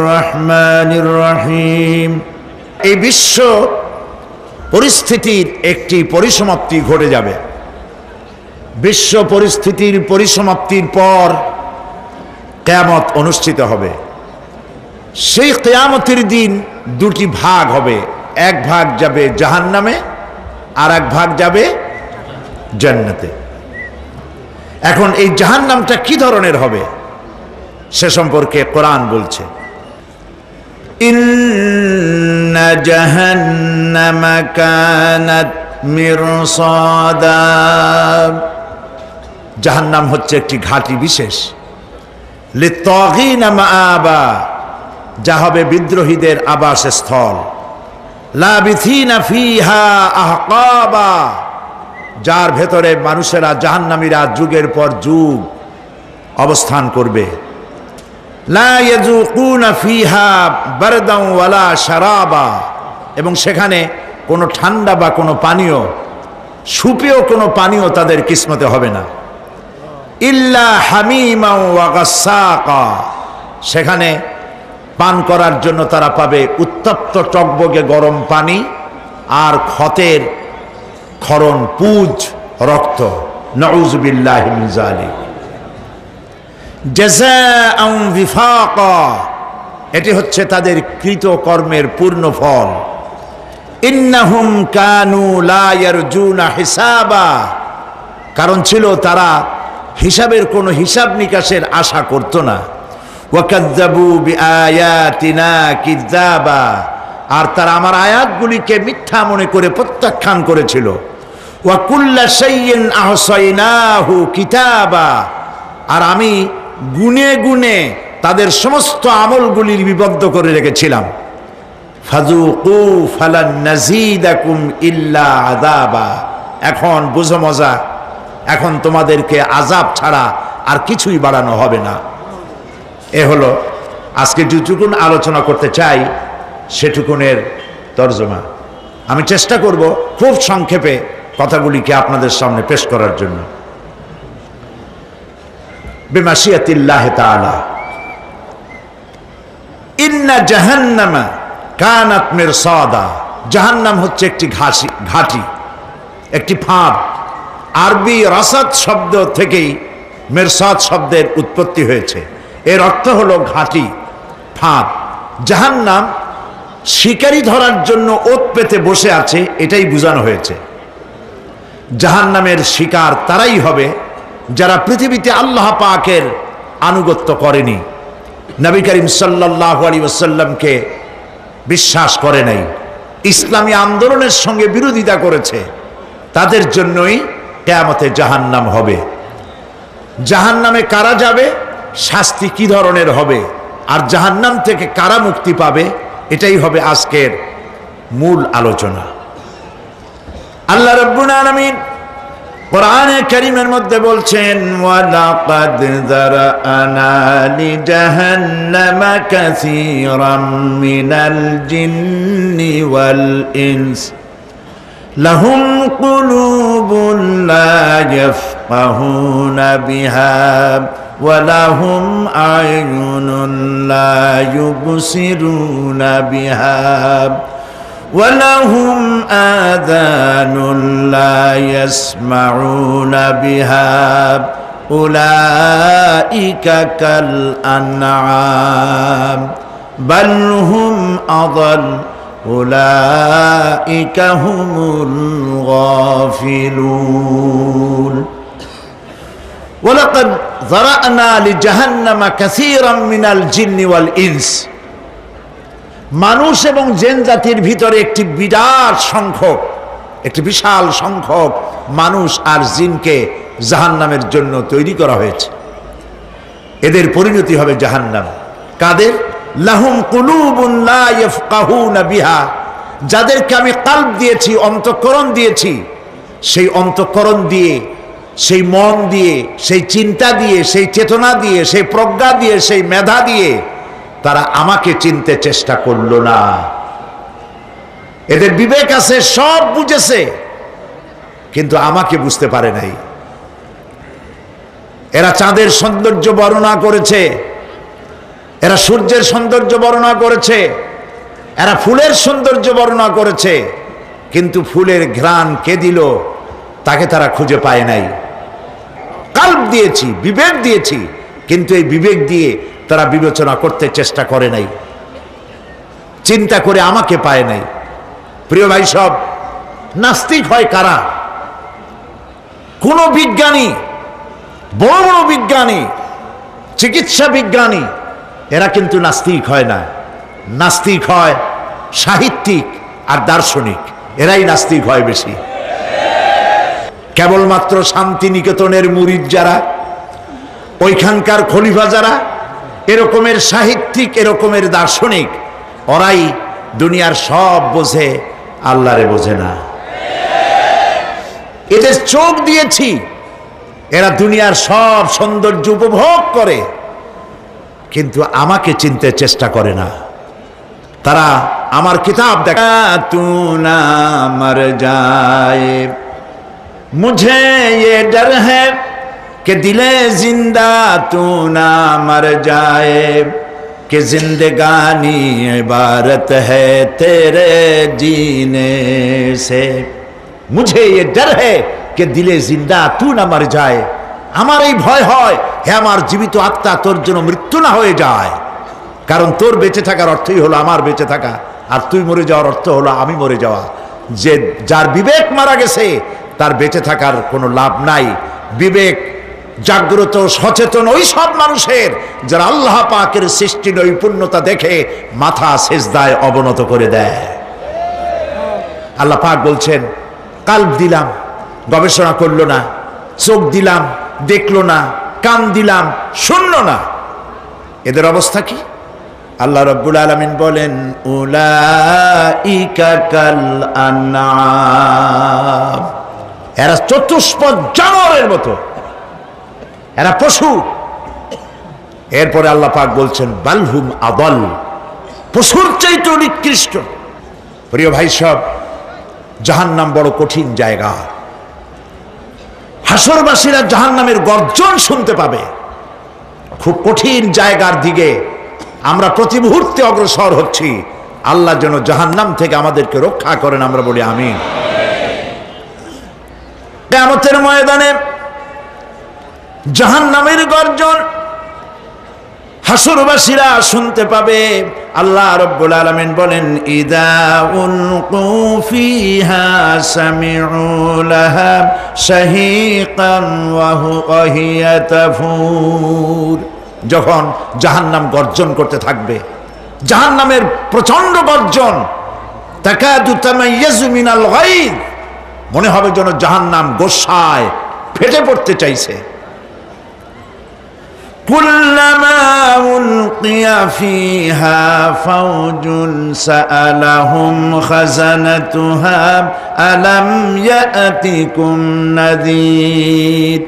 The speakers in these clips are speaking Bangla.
রহমানির রহিম। এই বিশ্ব পরিস্থিতির একটি পরিসমাপ্তি ঘটে যাবে। বিশ্ব পরিস্থিতির পরিসমাপ্তির পর কিয়ামত অনুষ্ঠিত হবে। সেই কিয়ামতের দিন দুটি ভাগ হবে, এক ভাগ যাবে জাহান্নামে আর এক ভাগ যাবে জান্নাতে। এখন এই জাহান্নামটা কি ধরনের হবে সে সম্পর্কে কোরআন বলছে, ইন্না জাহান্নামা কানাত মিরসাদা। জাহান্নাম হচ্ছে একটি ঘাঁটি বিশেষ, লিত্তাগিনা মাআবা, যা হবে বিদ্রোহীদের আবাসস্থল, লাবিথিনা ফিহা আহকাবা, যার ভেতরে মানুষেরা জাহান্নামীরা যুগের পর যুগ অবস্থান করবে। লা ইয়াযুকুনা ফিহা বারদান ওয়ালা শারাবা, এবং সেখানে কোনো ঠান্ডা বা কোনো পানীয়, সুপেয় কোনো পানীয় তাদের কিসমতে হবে না। ইল্লা হামিমা ওয়া গাসসাকা, সেখানে পান করার জন্য তারা পাবে উত্তপ্ত টকবগে গরম পানি আর ক্ষতের ক্ষরণ পুজ রক্ত। নাউযু বিল্লাহি মিন যালিক। জাযাআন বিফাকা, এটি হচ্ছে তাদের কৃত কর্মের পূর্ণ ফল। ইন্নাহুম কানু লা ইয়ারজুনা হিসাবা, কারণ ছিল তারা হিসাবের কোনো হিসাব নিকাশের আশা করত না। ওয়াকাযযাবু বিআয়াতিনা কিযাবা, আর তারা আমার আয়াতগুলিকে মিথ্যা মনে করে প্রত্যাখ্যান করেছিল। ওয়া কুল্লা শাইইন আহসাইনাহু কিতাবা, আর আমি গুনে গুনে তাদের সমস্ত আমলগুলি লিপিবদ্ধ করে রেখেছিলাম। ফাযুকু ফালান নাযীদাকুম ইল্লা আযাবা, এখন বুঝো মজা, এখন তোমাদেরকে আযাব ছাড়া আর কিছুই বাড়ানো হবে না। এ হলো আজকে যেটুকুন আলোচনা করতে চাই সেটুকুনের তর্জমা। আমি চেষ্টা করব খুব সংক্ষেপে কথাগুলিকে আপনাদের সামনে পেশ করার জন্য। বিমাশিয়াতিল্লাহি তাআলা। ইন্না জাহান্নামা কানাত মিরসাদা, জাহান্নাম হচ্ছে একটি ঘাঁটি, একটি ফাঁদ। আরবি রাসাদ শব্দ থেকেই মিরসাদ শব্দের উৎপত্তি হয়েছে। এর অর্থ হলো ঘাঁটি, ফাঁদ। জাহান্নাম শিকারি ধরার জন্য ওত পেতে বসে আছে, এটাই বোঝানো হয়েছে। জাহান্নামের শিকার তারাই হবে যারা পৃথিবীতে আল্লাহ পাকের আনুগত্য করেনি, নবী করিম সাল্লাল্লাহু আলাইহি ওয়াসাল্লামকে বিশ্বাস করে নাই, ইসলামী আন্দোলনের সঙ্গে বিরোধিতা করেছে, তাদের জন্যই কিয়ামতে জাহান্নাম হবে। জাহান্নামে কারা যাবে, শাস্তি কি ধরনের হবে, আর জাহান্নাম থেকে কারা মুক্তি পাবে, এটাই হবে আজকের মূল আলোচনা। আল্লাহ রাব্বুল আলামিন কোরআনে কারীমের মধ্যে বলছেন, ওয়ালাকাদ যারানা লিজাহান্নামা কাসীরাম মিনাল জিন্নি ওয়াল ইনস লাহুম কুলুবুন লা ইয়াফকাহুনা বিহা ওয়া লাহুম আ'য়ুনুন লা ইউবসিরুনা বিহা ওয়া লাহুম আযানুন লা ইয়াসমাউনা বিহা উলাইকা কাল আনআম বাল হুম আযাল উলাইকা হুমুল গাফিলুন। ওয়ালাকাদ যারানা লিজাহান্নামা কাসীরাম মিনাল জিন্নি ওয়াল ইনস, মানুষ এবং জিন জাতির ভিতরে একটি বিরাট সংখ্যক, একটি বিশাল সংখ্যক মানুষ আর জিনকে জাহান্নামের জন্য তৈরি করা হয়েছে। এদের পরিণতি হবে জাহান্নাম। কাদের? লাহুম কুলুবুন লা ইয়াফকাহুনা বিহা, যাদেরকে আমি কালব দিয়েছি, অন্তঃকরণ দিয়েছি, সেই অন্তঃকরণ দিয়ে, সেই মন দিয়ে, সেই চিন্তা দিয়ে, সেই চেতনা দিয়ে, সেই প্রজ্ঞা দিয়ে, সেই মেধা দিয়ে তারা আমাকে চিনতে চেষ্টা করলো না। এদের বিবেক আছে, সব বুঝেছে, কিন্তু আমাকে বুঝতে পারে নাই। এরা চাঁদের সৌন্দর্য বর্ণনা করেছে, এরা সূর্যের সৌন্দর্য বর্ণনা করেছে, এরা ফুলের সৌন্দর্য বর্ণনা করেছে, কিন্তু ফুলের ঘ্রাণ কে দিল তাকে তারা খুঁজে পায় নাই। কাল্ব দিয়েছি, বিবেক দিয়েছি, কিন্তু এই বিবেক দিয়ে তারা বিবেচনা করতে চেষ্টা করে নাই, চিন্তা করে আমাকে পায় নাই। প্রিয় ভাই সব, নাস্তিক হয় কারা? কোন বিজ্ঞানী, বড় বড় বিজ্ঞানী, চিকিৎসা বিজ্ঞানী, এরা কিন্তু নাস্তিক হয় না। নাস্তিক হয় সাহিত্যিক আর দার্শনিক, এরাই নাস্তিক হয় বেশি। কেবলমাত্র শান্তিনিকেতনের মুরিদ যারা, ওইখানকার খলিফা যারা, এরকমের সাহিত্যিক, এরকমের দার্শনিক, ওরাই দুনিয়ার সব বোঝে, আল্লাহরে বোঝে না। এদের চোখ দিয়েছি, এরা দুনিয়ার সব সৌন্দর্য উপভোগ করে, কিন্তু আমাকে চিনতে চেষ্টা করে না। তারা আমার কিতাব দেখা তু না মর যায়, মুঝে ये डर है कि दिले जिंदा तू ना मर जाए, कि जिंदगानी इबारत है तेरे जीने से, मुझे ये डर है कि दिले जिंदा तू ना मर जाए। আমার এই ভয় হয়, হে আমার জীবিত আত্মা, তোর জন্য মৃত্যু না হয়ে যায়। কারণ তোর বেঁচে থাকার অর্থই হলো আমার বেঁচে থাকা, আর তুই মরে যাওয়ার অর্থ হলো আমি মরে যাওয়া। যে যার বিবেক মারা গেছে তার বেঁচে থাকার কোনো লাভ নাই। বিবেক জাগ্রত সচেতন ওই সব মানুষের যারা আল্লাহ পাকের সৃষ্টি নৈপুণ্যতা দেখে মাথা সেজদায় অবনত করে দেয়। আল্লাহ পাক বলছেন, কাল্ব দিলাম, গবেষণা করলো না, চোখ দিলাম, দেখলো না, কান দিলাম, শুনলো না। এদের অবস্থা কি? আল্লাহ রাব্বুল আলামিন বলেন, উলাইকা কাল আনআম, এরা চতুষ্পদ জানোয়ারের মতো, এরা পশু। এরপরে আল্লাহ পাক বলছেন, বালহুম আদাল, পশুর চাইতে নিকৃষ্ট। প্রিয় ভাই সব, জাহান্নাম বড় কঠিন জায়গা। হাসরবাসীরা জাহান্নামের গর্জন শুনতে পাবে। খুব কঠিন জায়গার দিকে আমরা প্রতি মুহূর্তে অগ্রসর হচ্ছি। আল্লাহ যেন জাহান্নাম থেকে আমাদেরকে রক্ষা করেন, আমরা বলি আমিন। কিয়ামতের ময়দানে জাহান্নামের গর্জন হাসরবাসীরা শুনতে পাবে। আল্লাহ রাব্বুল আলামিন বলেন, ইদা উলকু ফিহা সামিউ লাহা শাহীকান ওয়া হিয়া তাফুর, যখন জাহান্নাম গর্জন করতে থাকবে, জাহান্নামের প্রচন্ড গর্জন, তাকাদু তামাইয়াজু মিনাল গায়দ, মনে হবে যেন জাহান্নাম গোসায় ফেটে পড়তে চাইছে। কুল্লামা উলকিয়া ফিহা ফাওজুন সাআলাহুম খাজানাতুহা আলাম ইয়াতিকুম নাযীর,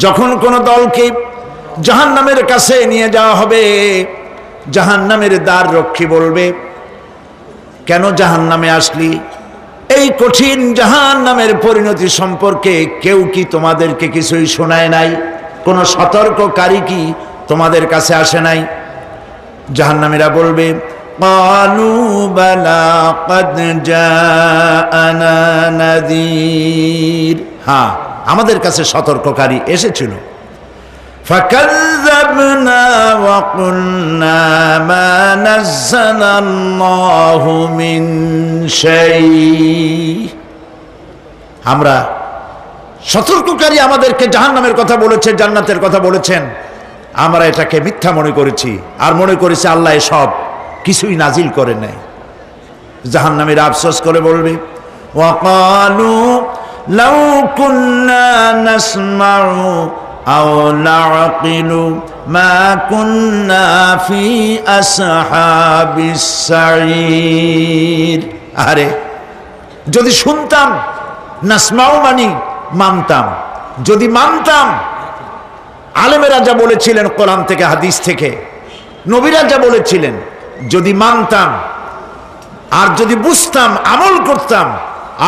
যখন কোন দলকে জাহান্নামের কাছে নিয়ে যাওয়া হবে, জাহান্নামের দ্বার রক্ষী বলবে, কেন জাহান্নামে আসলি? এই কঠিন জাহান্নামের পরিণতি সম্পর্কে কেউ কি তোমাদেরকে কিছুই শোনায় নাই? কোন সতর্ককারী কি তোমাদের কাছে আসে নাই? জাহান্নামীরা বলবে, ক্বালু বালা ক্বাদ জাআনা নাযীর, হ্যাঁ আমাদের কাছে সতর্ককারী এসেছিল। ফাকাযযাবনা ওয়া কুলনা মা নাযালাল্লাহু মিন শাই, আমরা সতর্ককারী আমাদেরকে জাহান্নামের কথা বলেছে, জান্নাতের কথা বলেছেন, আমরা এটাকে মিথ্যা মনে করেছি, আর মনে করেছি আল্লাহ সব কিছুই নাজিল করে নাই। জাহান্নামীরা আফসোস করে বলবে, ওয়াকালু লাউ কুন্না নাসমাউ আও নাআকিলু মা কুন্না ফি আসহাবিস সাঈর, আরে যদি শুনতাম, নাসমাউ মানি মানতাম, যদি মানতাম, আলেমেরা যা বলেছিলেন কোরআন থেকে হাদিস থেকে, নবীরা যা বলেছিলেন, যদি মানতাম আর যদি বুঝতাম, আমল করতাম,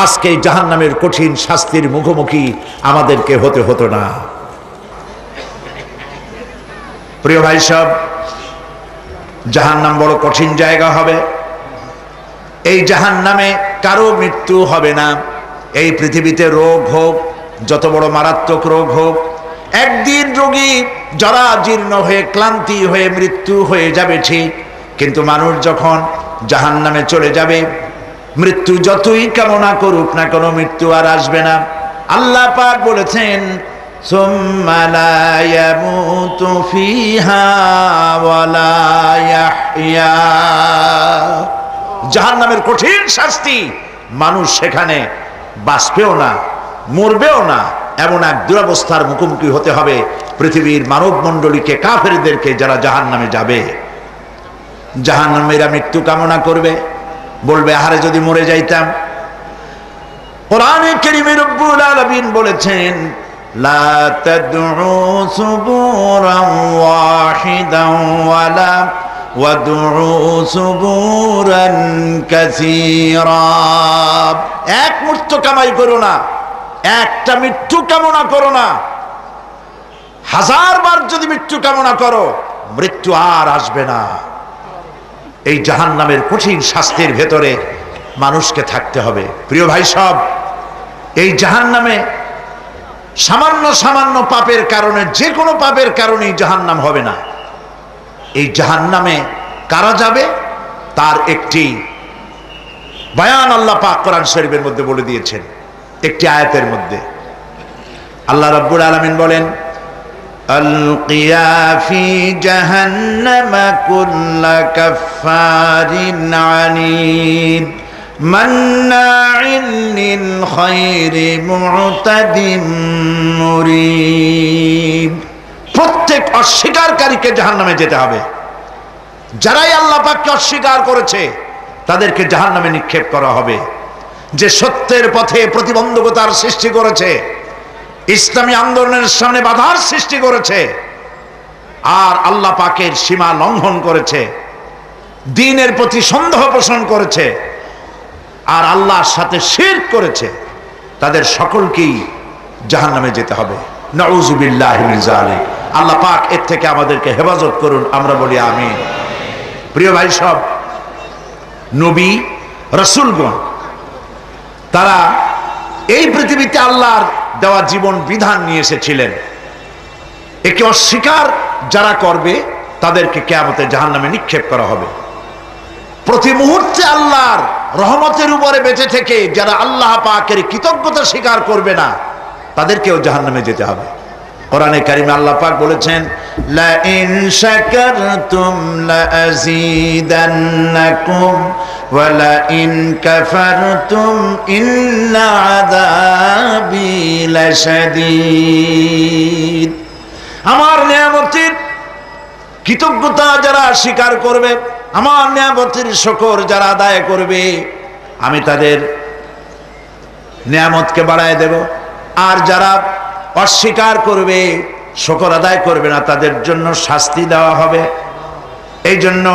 আজকে জাহান্নামের কঠিন শাস্তির মুখোমুখি আমাদেরকে হতে হতো না। প্রিয় ভাই সব, জাহান্নাম বড় কঠিন জায়গা হবে। এই জাহান্নামে কারো মৃত্যু হবে না। এই পৃথিবীতে রোগ হোক, যত বড় মারাত্মক রোগ হোক, একদিন রোগী জরা জীর্ণ হয়ে ক্লান্তি হয়ে মৃত্যু হয়ে যাবে ঠিক, কিন্তু মানুষ যখন জাহান্নামে চলে যাবে, মৃত্যু যতই কামনা করুক না কোনো মৃত্যু আর আসবে না। আল্লাহ পাক বলেছেন, সুম্মা লা ইয়ামুতু ফিহা ওয়া লা ইয়াহইয়া। জাহান্নামের কঠিন শাস্তি, মানুষ সেখানে বাঁচবেও না, মরবেও না, এমন এক দুরবস্থার মুখোমুখি হতে হবে পৃথিবীর মানব মণ্ডলীকে, কাফেরদেরকে, যারা জাহান্নামে যাবে। জাহান্নামীরা মৃত্যু কামনা করবে, বলবে আহারে যদি মরে যাইতাম। কোরআনে কারীমে রব্বুল আলামিন বলেছেন, লা তাদউ সুবুরান ওয়াহিদান ওয়ালা ওয়াদউ সুবুরান কাসীরা। এক মৃত্যু কামাই করো না, একটা মৃত্যু কামনা করো না। 1000 বার যদি মৃত্যু কামনা করো, মৃত্যু আর আসবে না। এই জাহান্নামের কঠিন শাস্তির ভেতরে মানুষকে থাকতে হবে। প্রিয় ভাই সব, এই জাহান্নামে সামান্য সামান্য পাপের কারণে, যে কোনো পাপের কারণেই জাহান্নাম হবে না। এই জাহান্নামে কারা যাবে তার একটি বয়ান আল্লাহ পাক কোরআন শরীফের মধ্যে বলে দিয়েছেন। একটি আয়াতের মধ্যে আল্লাহ রাব্বুল আলামিন বলেন, আলকিয়া ফি জাহান্নামা কুল্লা কাফফারিন আনিদ মান্নাইন লিল খায়রি মু'তাদিম মুরিব। প্রত্যেক অস্বীকারীকে জাহান্নামে যেতে হবে। যারাই আল্লাহ পাককে অস্বীকার করেছে তাদেরকে জাহান্নামে নিক্ষেপ করা হবে। যে সত্যের পথে প্রতিবন্ধকতার সৃষ্টি করেছে, ইসলামী আন্দোলনের সামনে বাধার সৃষ্টি করেছে, আর আল্লাহ পাকের সীমা লঙ্ঘন করেছে, দ্বীনের প্রতি সন্দেহ পোষণ করেছে, আর আল্লাহর সাথে শিরক করেছে, তাদের সকলকেই জাহান্নামে যেতে হবে। নাউযুবিল্লাহি মিন যালিক। আল্লাহ পাক এর থেকে আমাদেরকে হেফাজত করুন, আমরা বলি আমিন। প্রিয় ভাই সব, নবী রাসূলগণ তারা এই পৃথিবীতে আল্লাহর দেওয়া জীবন বিধান নিয়ে এসেছিলেন। একে অস্বীকার যারা করবে তাদেরকে কিয়ামতে জাহান্নামে নিক্ষেপ করা হবে। প্রতি মুহূর্তে আল্লাহর রহমতের উপরে বেঁচে থেকে যারা আল্লাহ পাকের কৃতজ্ঞতা স্বীকার করবে না, তাদেরকেও জাহান্নামে যেতে হবে। কোরআনে কারিমে আল্লাহ পাক বলেছেন, লা ইন শাকারতুম লা আযীদান্নাকুম ওয়া লা ইন কাফারতুম ইন্না আযাবি লাশাদীদ। আমার নিয়ামতের কৃতজ্ঞতা যারা স্বীকার করবে, আমার নিয়ামতের শুকর যারা আদায় করবে, আমি তাদের নিয়ামতকে বাড়ায় দেব। আর যারা অস্বীকার করবে, শুকর আদায় করবে না, তাদের জন্য শাস্তি দেওয়া হবে। এই জন্য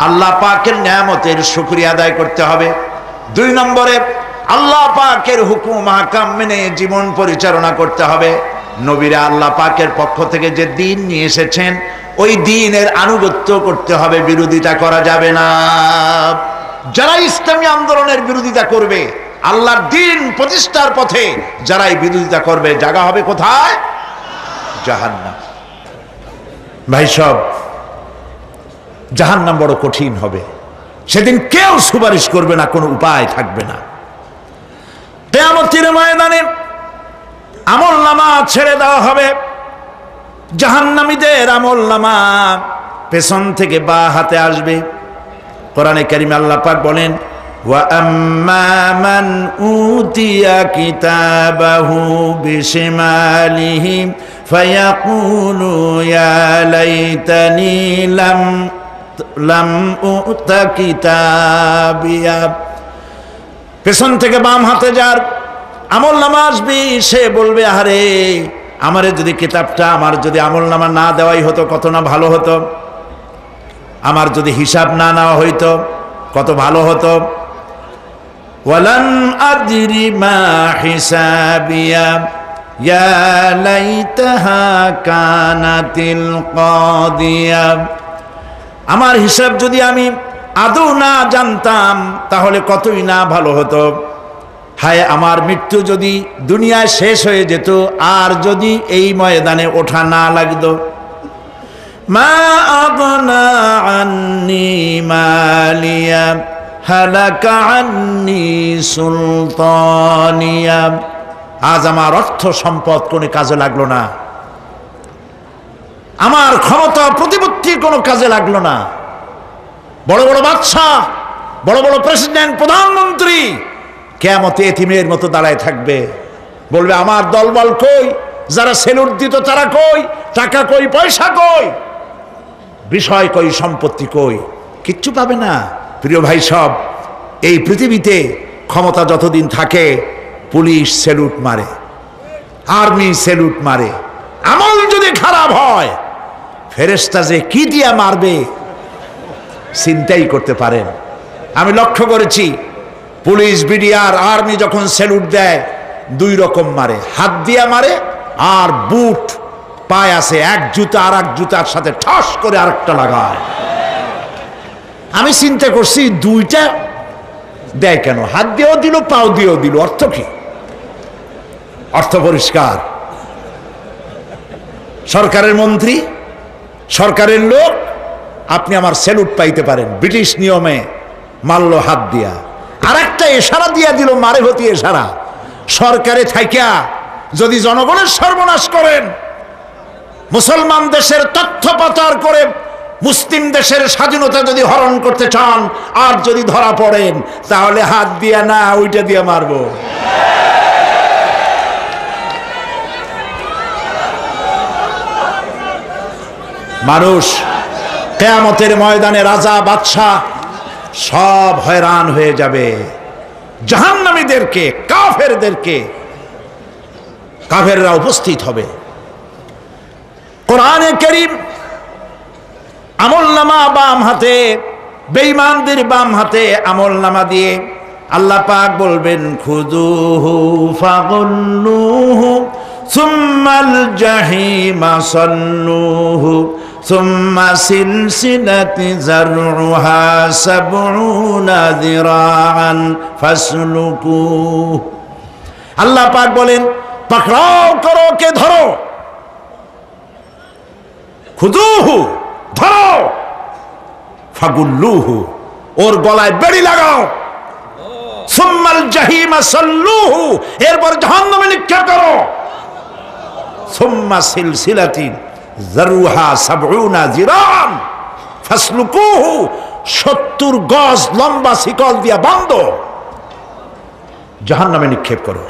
আল্লাহ পাকের নিয়ামতের শুকরিয়া আদায় করতে হবে। 2 নম্বরে আল্লাহ পাকের হুকুম আহকাম মেনে জীবন পরিচালনা করতে হবে। নবীরা আল্লাহ পাকের পক্ষ থেকে যে দ্বীন নিয়ে এসেছেন, ওই দ্বীনের আনুগত্য করতে হবে, বিরোধিতা করা যাবে না। যারা ইসলামী আন্দোলনের বিরোধিতা করবে, আল্লাহর দ্বীন প্রতিষ্ঠার পথে যারাই বিরোধিতা করবে, জায়গা হবে কোথায়? জাহান্নাম। ভাই সব, জাহান্নাম বড় কঠিন হবে। সেদিন কেউ সুপারিশ করবে না, কোনো উপায় থাকবে না। কিয়ামতের ময়দানে আমলনামা ছেড়ে দেওয়া হবে। জাহান্নামীদের আমলনামা পেছন থেকে বা হাতে আসবে। কোরআনে কারিমে আল্লাহ পাক বলেন, ওয়া আম্মা মান উতিয়া কিতাবাহু বিশিমালিহি ফায়াকুলু ইয়া লাইতানি লাম উতা কিতাবিয়া। পেছন থেকে বাম হাতে যার আমলনামা আসবে, সে বলবে, আরে আমারে যদি কিতাবটা, আমার যদি আমলনামা না দেওয়াই হতো কত না ভালো হতো, আমার যদি হিসাব না নেওয়া হইতো কত ভালো হতো। ওয়ালান আদরি মা হিসাবিয়া ইয়া লাইতাহা কানাতিল কাদিয়া আমার হিসাব যদি আমি আদৌ না জানতাম তাহলে কতই না ভালো হতো। হায় আমার মৃত্যু যদি দুনিয়ায় শেষ হয়ে যেত, আর যদি এই ময়দানে ওঠা না লাগতো। মা আগনা আন্নি মালিয়া হালাকা আন্নি সুলতানিয়া। আজ আমার অর্থ সম্পদ কোনো কাজে লাগলো না, আমার ক্ষমতা প্রতিপত্তি কোনো কাজে লাগলো না। বড় বড় বাদশা, বড় বড় প্রেসিডেন্ট, প্রধানমন্ত্রী কিয়ামতে এতিমের মতো দাঁড়ায় থাকবে, বলবে আমার দলবল কই, যারা সেলুট দিত তারা কই, টাকা কই, পয়সা কই, বিষয় কই, সম্পত্তি কই, কিচ্ছু পাবে না। প্রিয় ভাই সব, এই পৃথিবীতে ক্ষমতা যতদিন থাকে পুলিশ সেলুট মারে, আর্মি সেলুট মারে। আমল যদি খারাপ হয় ফেরেশতা যে কি দিয়া মারবে চিন্তাই করতে পারেন। আমি লক্ষ্য করেছি পুলিশ, বিডিআর, আর্মি যখন সেলুট দেয় দুই রকম মারে, হাত দিয়া মারে আর বুট পায় আছে, এক জুতা আর এক জুতার সাথে ঠাস করে আরেকটা লাগায়। আমি চিন্তা করছি দুইটা দেয় কেন, হাত দিয়েও দিল পাও দিয়েও দিল, অর্থ কি? অর্থ পরিষ্কার। সরকারের মন্ত্রী, সরকারের লোক, আপনি আমার সেলুট পাইতে পারেন, ব্রিটিশ নিয়মে মারল হাত দিয়া, আর একটা ইশারা দিয়া দিল, মারে হতি ইশারা। সরকারে থাইকা যদি জনগণের সর্বনাশ করেন, মুসলমান দেশের তথ্য পাচার করে মুসলিম দেশের স্বাধীনতা যদি হরণ করতে চান, আর যদি ধরা পড়েন তাহলে হাত দিয়া না ওইটা দিয়া মারবো। মানুষ কিয়ামতের ময়দানে রাজা বাদশা সব হয়রান হয়ে যাবে। জাহান্নামীদেরকে, কাফেরদেরকে, কাফেররা উপস্থিত হবে। কোরআনে কারীম আমলনামা বাম হাতে, বেঈমানদের বাম হাতে আমলনামা দিয়ে আল্লাহ পাক বলবেন খুযুহু ফাগুল্লুহু সুম্মাল জাহিমা সাল্লুহু সুম্মা সিলসিলাতি যারউহা সাবউনা যিরাআন ফাসলুকুহু। আল্লাহ পাক বলেন পাকড়াও করো, কে ধরো, খুযুহু ধরো, ফাগুল্লুহু ওর গলায় বেড়ি লাগাও, সুম্মাল জাহিমা সাল্লুহু এরপর জাহান্নামে নিক্ষেপ করো, সুম্মা সিলসিলাতিন যারউহা সাবউনা যিরাআন ফাসলুকুহু 70 গজ লম্বা শিকল দিয়া বাঁধো, জাহান্নামে নিক্ষেপ করো।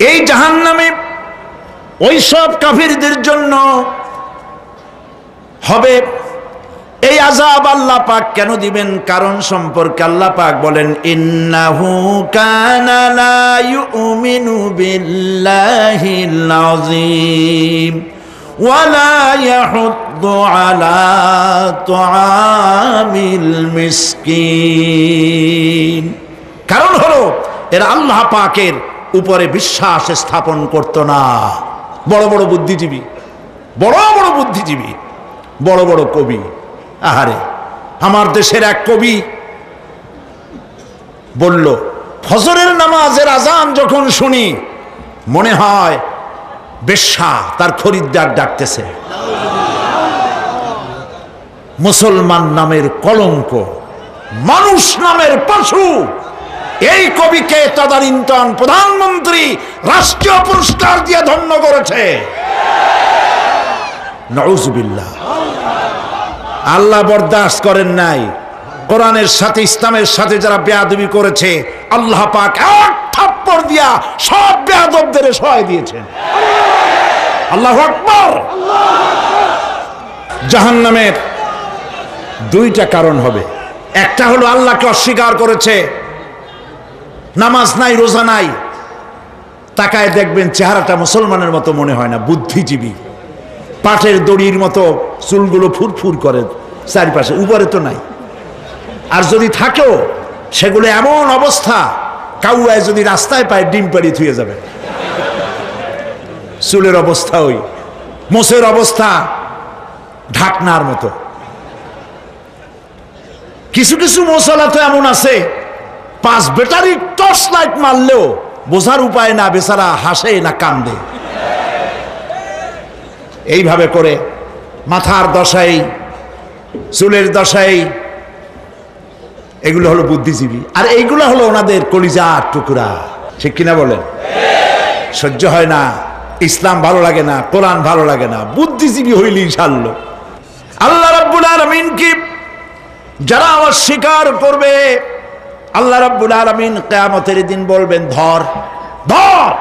এই জাহান্নামে ওই সব কাফিরদের জন্য হবে এই আযাব। আল্লাহ পাক কেন দিবেন কারণ সম্পর্কে আল্লাহ পাক বলেন ইন্নাহু কানা লা ইউমিনু বিল্লাহিল আযীম ওয়া লা ইয়াহুদ্দু আলা তুআমিল মিসকিন। কারণ হলো এরা আল্লাহ পাকের উপরে বিশ্বাস স্থাপন করত না। বড় বড় বুদ্ধিজীবী, বড় বড় বুদ্ধিজীবী, বড় বড় কবি। আহারে, আমার দেশের এক কবি বলল ফজরের নামাজের আজান যখন শুনি মনে হয় বেশ্যা তার খরিদ্দার ডাকতেছে। মুসলমান নামের কলঙ্ক, মানুষ নামের পশু। এই কবিকে তদানীন্তন প্রধানমন্ত্রী রাষ্ট্রীয় পুরস্কার দিয়ে ধন্য করেছে। নাউজুবিল্লাহ। আল্লাহ বরদাস্ত করেন নাই। কোরআনের সাথে ইসলামের সাথে যারা বেয়াদবি করেছে আল্লাহ পাক এক থাপ্পড় দিয়া সব বেয়াদবদের সহায় দিয়েছেন। আল্লাহু আকবার। জাহান্নামের দুইটা কারণ হবে। একটা হলো আল্লাহকে অস্বীকার করেছে, নামাজ নাই, রোজা নাই, তাকায় দেখবেন চেহারাটা মুসলমানের মতো মনে হয় না, বুদ্ধিজীবী, পাটের দড়ির মতো চুলগুলো ফুরফুর করে চারিপাশে, উপরে তো নাই। আর যদি থাকেও সেগুলো এমন অবস্থা, কাউয়ায় যদি রাস্তায় পায় ডিম পাড়ি থুয়ে যাবে। চুলের অবস্থা ওই, মোষের অবস্থা ঢাকনার মতো। কিছু কিছু মশলা তো এমন আছে 5 ব্যাটারি টর্চ লাইট মারলেও বোঝার উপায় না, বেচারা হাসে না কান্দে। এইভাবে করে মাথার দশাই, চুলের দশাই, এগুলো হলো বুদ্ধিজীবী। আর এইগুলো হলো ওনাদের কলিজার টুকরা। ঠিক কিনা বলেন? সহ্য হয় না, ইসলাম ভালো লাগে না, কোরআন ভালো লাগে না, বুদ্ধিজীবী হইলেই ছাড়লো। আল্লাহ রাব্বুল আলামিন কি যারা অস্বীকার করবে, আল্লাহ রাব্বুল আলামিন কিয়ামতের দিন বলবেন, ধর ধর,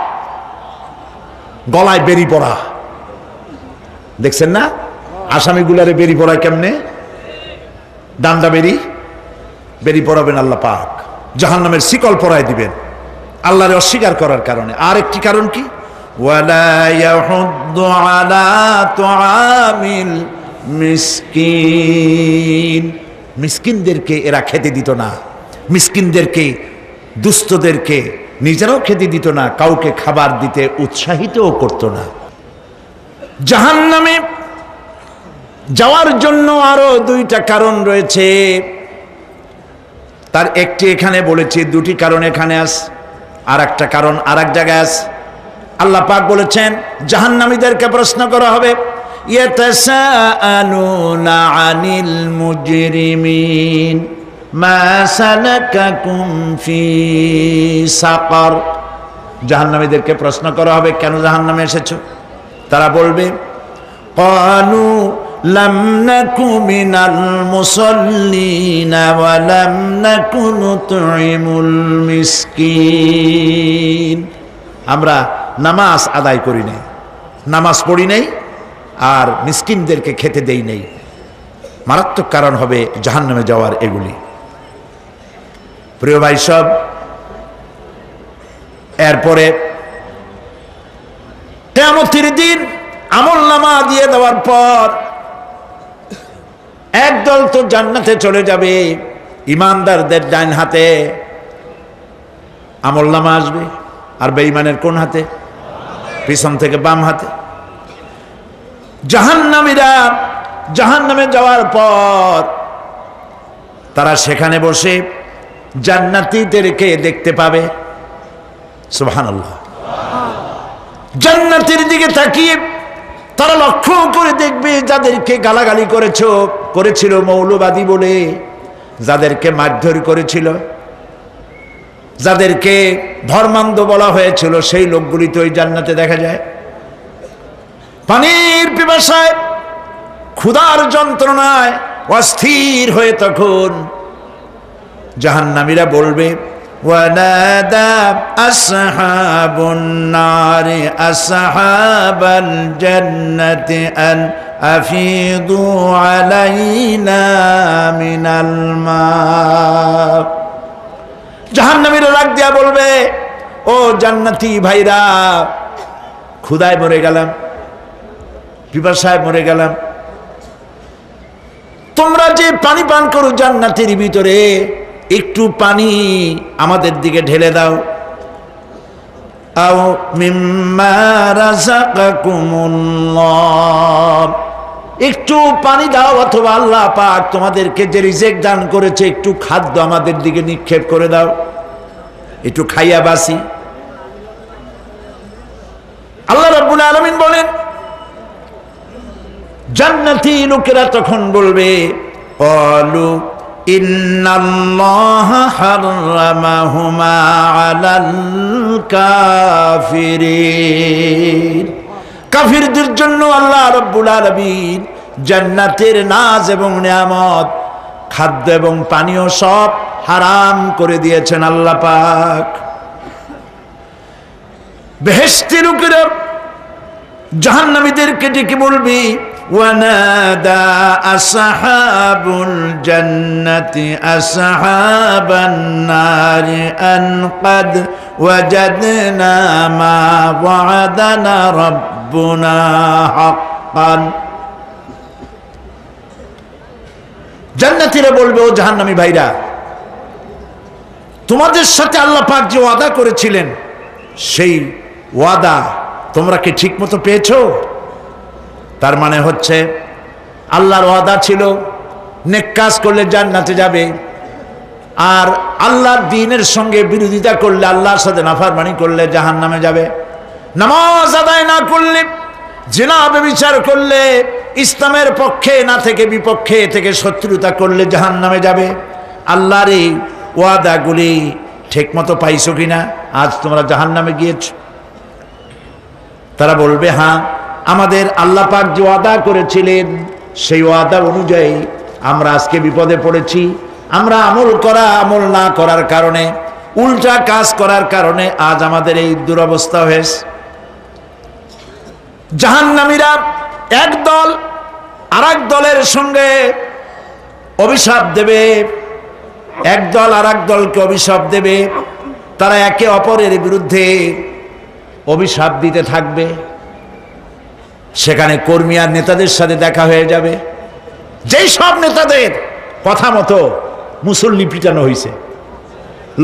গলায় বেরি পড়া। দেখছেন না আসামিগুলারে বেরি পড়ায় কেমনে? ডান্ডা বেরি পড়াবেন আল্লাহ পাক, জাহান্নামের শিকল পরায় দিবেন আল্লাহরে অস্বীকার করার কারণে। আর একটি কারণ কি? ওয়ালা ইয়াহুদ্দু আলা তুআমিল মিসকিন, মিসকিনদেরকে এরা খেতে দিত না, মিসকিনদেরকে, দুস্থদেরকে নিজেরাও খেতে দিত না, কাউকে খাবার দিতে উৎসাহিতও করত না। জাহান্নামে যাওয়ার জন্য আরো 2টা কারণ রয়েছে, তার একটি এখানে বলেছি, 2টি কারণ এখানে আছে, আর একটা কারণ আর এক জায়গায় আছে। আল্লাহ পাক বলেছেন জাহান্নামীদেরকে প্রশ্ন করা হবে, ইয়াতাসাআলুনা আনিল মুজরিমিন মা সালাকাকুম ফি সাকার। জাহান্নামীদেরকে প্রশ্ন করা হবে, কেন জাহান্নামে এসেছো? তারা বলবে, ক্বালু লাম নাকু মিনাল মুসাল্লিনা ওয়া লাম নাকু নুতঈমুল মিসকিন। আমরা নামাজ আদায় করি নাই, নামাজ পড়ি নাই, আর মিসকিনদেরকে খেতে দেই নাই। মারাত্মক কারণ হবে জাহান্নামে যাওয়ার এগুলি। প্রিয় ভাই সব, এরপরে কিয়ামতের দিন আমলনামা দিয়ে দেওয়ার পর একদল তো জান্নাতে চলে যাবে, ইমানদারদের ডান হাতে আমলনামা আসবে, আর বেঈমানের কোন হাতে? পিছন থেকে বাম হাতে। জাহান্নামীরা জাহান্নামে যাওয়ার পর তারা সেখানে বসে জান্নাতীদেরকে দেখতে পাবে। সুবহানাল্লাহ। জান্নাতের দিকে তাকিয়ে তারা লক্ষ্য করে দেখবে যাদেরকে গালাগালি করেছিল মৌলবাদী বলে, যাদেরকে মারধর করেছিল, যাদেরকে ধর্মান্ধ বলা হয়েছিল, সেই লোকগুলি তো ওই জান্নাতে দেখা যায়। পানির পিপাসায়, ক্ষুধার যন্ত্রণায় অস্থির হয়ে তখন জাহান্নামীরা বলবে, ওয়ানাদা আসহাবুন নারি আসহাবাল জান্নাতি আন আফিদু আলাইনা মিনাল মা। জাহান্নামীরা ডাক দিয়া বলবে, ও জান্নাতি ভাইরা, ক্ষুধায় মরে গেলাম, পিপাসায় মরে গেলাম, তোমরা যে পানি পান করো জান্নাতের ভিতরে, একটু পানি আমাদের দিকে ঢেলে দাও। আও মিম্মা রাযাকাকুমুল্লাহ, একটু পানি দাও, অথবা আল্লাহ পাক তোমাদেরকে যে রিজিক দান করেছে একটু খাদ্য আমাদের দিকে নিক্ষেপ করে দাও, একটু খাইয়া বাসি। আল্লাহ রাব্বুল আলামিন বলেন, জান্নাতি লোকেরা তখন বলবে, ক্বালু ইন্নাল্লাহা হাররামাহুমা আলাল কাফিরিন। কাফিরদের জন্য আল্লাহ রাব্বুল আলামিন জান্নাতের নাজ এবং নিয়ামত, খাদ্য এবং পানীয় সব হারাম করে দিয়েছেন আল্লাহ পাক। বেহেশতি লোকেরা জাহান্নামীদেরকে ডেকে বলবি, ওয়ানাদা আসহাবুল জান্নাতি আসহাবান নারি আন ক্বাদ ওয়াজাদনা মা ওয়া'দানা রাব্বুনা হাক্কান। জান্নাতীরা বলবে, ও জাহান্নামী ভাইরা, তোমাদের সাথে আল্লাহ পাক যে ওয়াদা করেছিলেন সেই ওয়াদা তোমরা কি ঠিক মতো পেয়েছো? তার মানে হচ্ছে আল্লাহর ওয়াদা ছিল নেক কাজ করলে জান্নাতে যাবে, আর আল্লাহর দ্বীনের সঙ্গে বিরোধিতা করলে, আল্লাহর সাথে নাফরমানি করলে জাহান্নামে যাবে। নামাজ আদায় না করলে, জিনা ব্যভিচার করলে, ইসলামের পক্ষে না থেকে বিপক্ষে থেকে শত্রুতা করলে জাহান্নামে যাবে। আল্লাহর এই ওয়াদাগুলি ঠিকমতো পাইছো কিনা? আজ তোমরা জাহান্নামে গিয়েছ। তারা বলবে, হ্যাঁ, আমাদের আল্লাহ পাক যে ওয়াদা করেছিলেন সেই ওয়াদা অনুযায়ী আমরা আজকে বিপদে পড়েছি। আমরা আমল না করার কারণে, উল্টা কাজ করার কারণে আজ আমাদের এই দুরবস্থা হয়েছে। জাহান্নামীরা এক দল আরেক দলের সঙ্গে অভিশাপ দেবে, এক দল আরেক দলকে অভিশাপ দেবে। তারা একে অপরের বিরুদ্ধে অভিশাপ দিতে থাকবে। সেখানে কর্মী আর নেতাদের সাথে দেখা হয়ে যাবে। যেই সব নেতাদের কথা মতো মুসল্লি পিটানো হয়েছে,